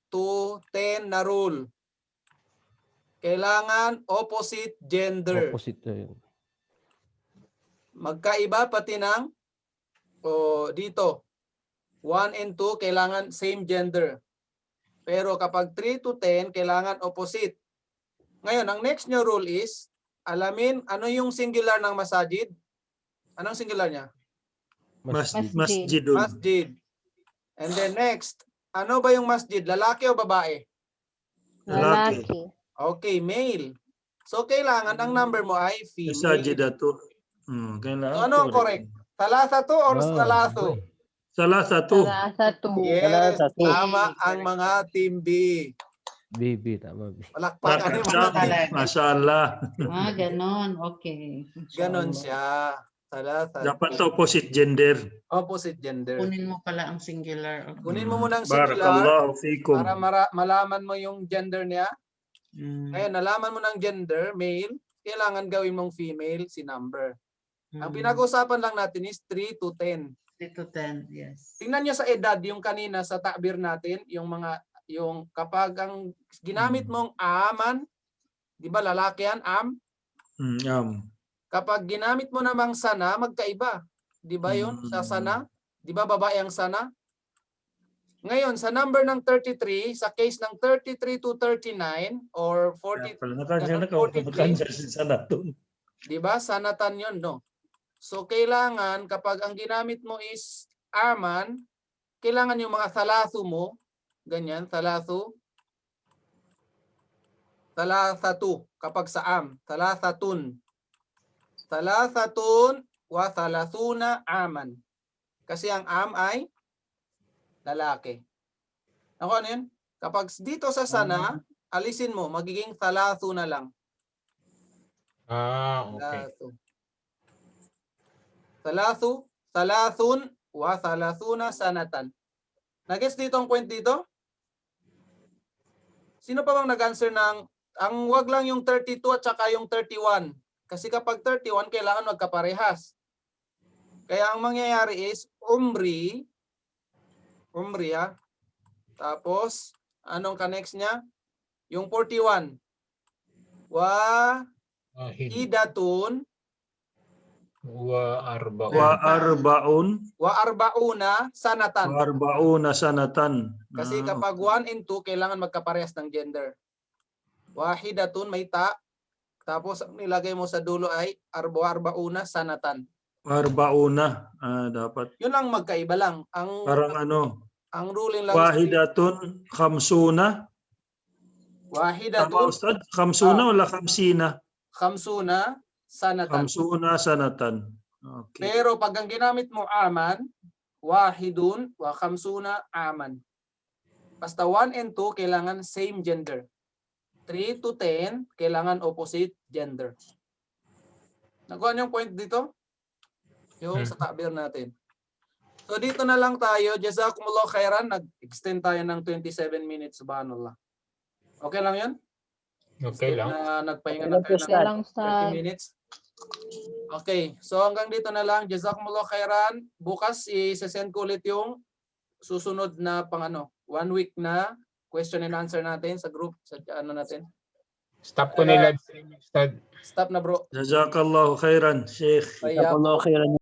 to 10 na rule. Kailangan opposite gender. Opposite na yun. Magkaiba pati ng dito. 1 and 2, kailangan same gender. Pero kapag 3 to 10, kailangan opposite. Ngayon, ang next nyo rule is, alamin ano yung singular ng masajid? Anong singular niya? Masjidun. Masjid. And then next, ano ba yung masjid? Lalaki o babae? Lalaki. Okay, male. So, kailangan ang number mo ay female. Masajidatu. So, ano ang correct? Talatatu or talathu? Salasatu. Salasatu. Yes, Talatatu. tama ang mga team B. B, tama. B. Palakpakan yung mga team. Mashallah. Ganon. Okay. Ganon siya. Talatatu. Dapat opposite gender. Opposite gender. Kunin mo pala ang singular. Okay. Kunin mo muna ang singular Barakallahu fikum. para malaman mo yung gender niya. Mm. Ngayon, nalaman mo ng gender, male, kailangan gawin mong female, si number. Ang pinag-usapan lang natin is 3 to 10. 3 to 10, yes. Tingnan niyo sa edad, yung kanina sa ta'bir natin, yung kapag ang ginamit mong aman, di ba lalaki yan, Kapag ginamit mo namang sana, magkaiba. Di ba yun? Sa sana, di ba babae ang sana? Ngayon, sa number ng 33, sa case ng 33 to 39 or 40, 43, di ba? Sanatan yun, no? So, kailangan kapag ang ginamit mo is aman, kailangan yung mga thalathu mo, ganyan, thalathu, thalathatu, kapag sa am, thalathatun, thalathatun wa thalathuna aman. Kasi ang am ay lalaki. Ako ano yun? Kapag dito sa sana, alisin mo, magiging thalathu na lang. Okay. Thalathu, thalathun, wa thalathuna sanatan. Nagets dito ang point dito? Sino pa bang nag-answer ng, ang wag lang yung 32 at saka yung 31. Kasi kapag 31, kailangan magkaparehas. Kaya ang mangyayari is, umri ha. Tapos, anong ka-next niya? Yung 41. Wa hidatun. Wa arbauna sanatan. Wa arbauna sanatan. Kasi kapag 1 and 2, kailangan magkaparehas ng gender. Wahidatun, may ta. Tapos, ang nilagay mo sa dulo ay arbauna sanatan. Arbauna. Dapat. Yun lang magkaiba lang. Parang ang ruling lang. Wahidatun, khamsuna. Wahidatun. Tama, Ustad? Khamsuna wala khamsina? Khamsuna sanatan. Khamsuna sanatan. Okay. Pero pag ang ginamit mo aman, wahidun wa khamsuna aman. Basta 1 and 2 kailangan same gender. 3 to 10 kailangan opposite gender. Nakuha niyo yung point dito? Yung sa ta'bir natin. So dito na lang tayo. Jazakumullah khairan. Nag-extend tayo ng 27 minutes. Subhanallah. Okay lang yun? Okay lang. Nagpahinga na tayo Okay lang, ng 30 Ustad. minutes. Okay. So hanggang dito na lang. Jazakumullah khairan. Bukas i-send ko ulit yung susunod na 1 week na question and answer natin sa group. Sa ano natin. Stop ko nila, Ustad. Stop na bro. Jazakallahu khairan, Sheikh. Kaya Jazakallahu khairan.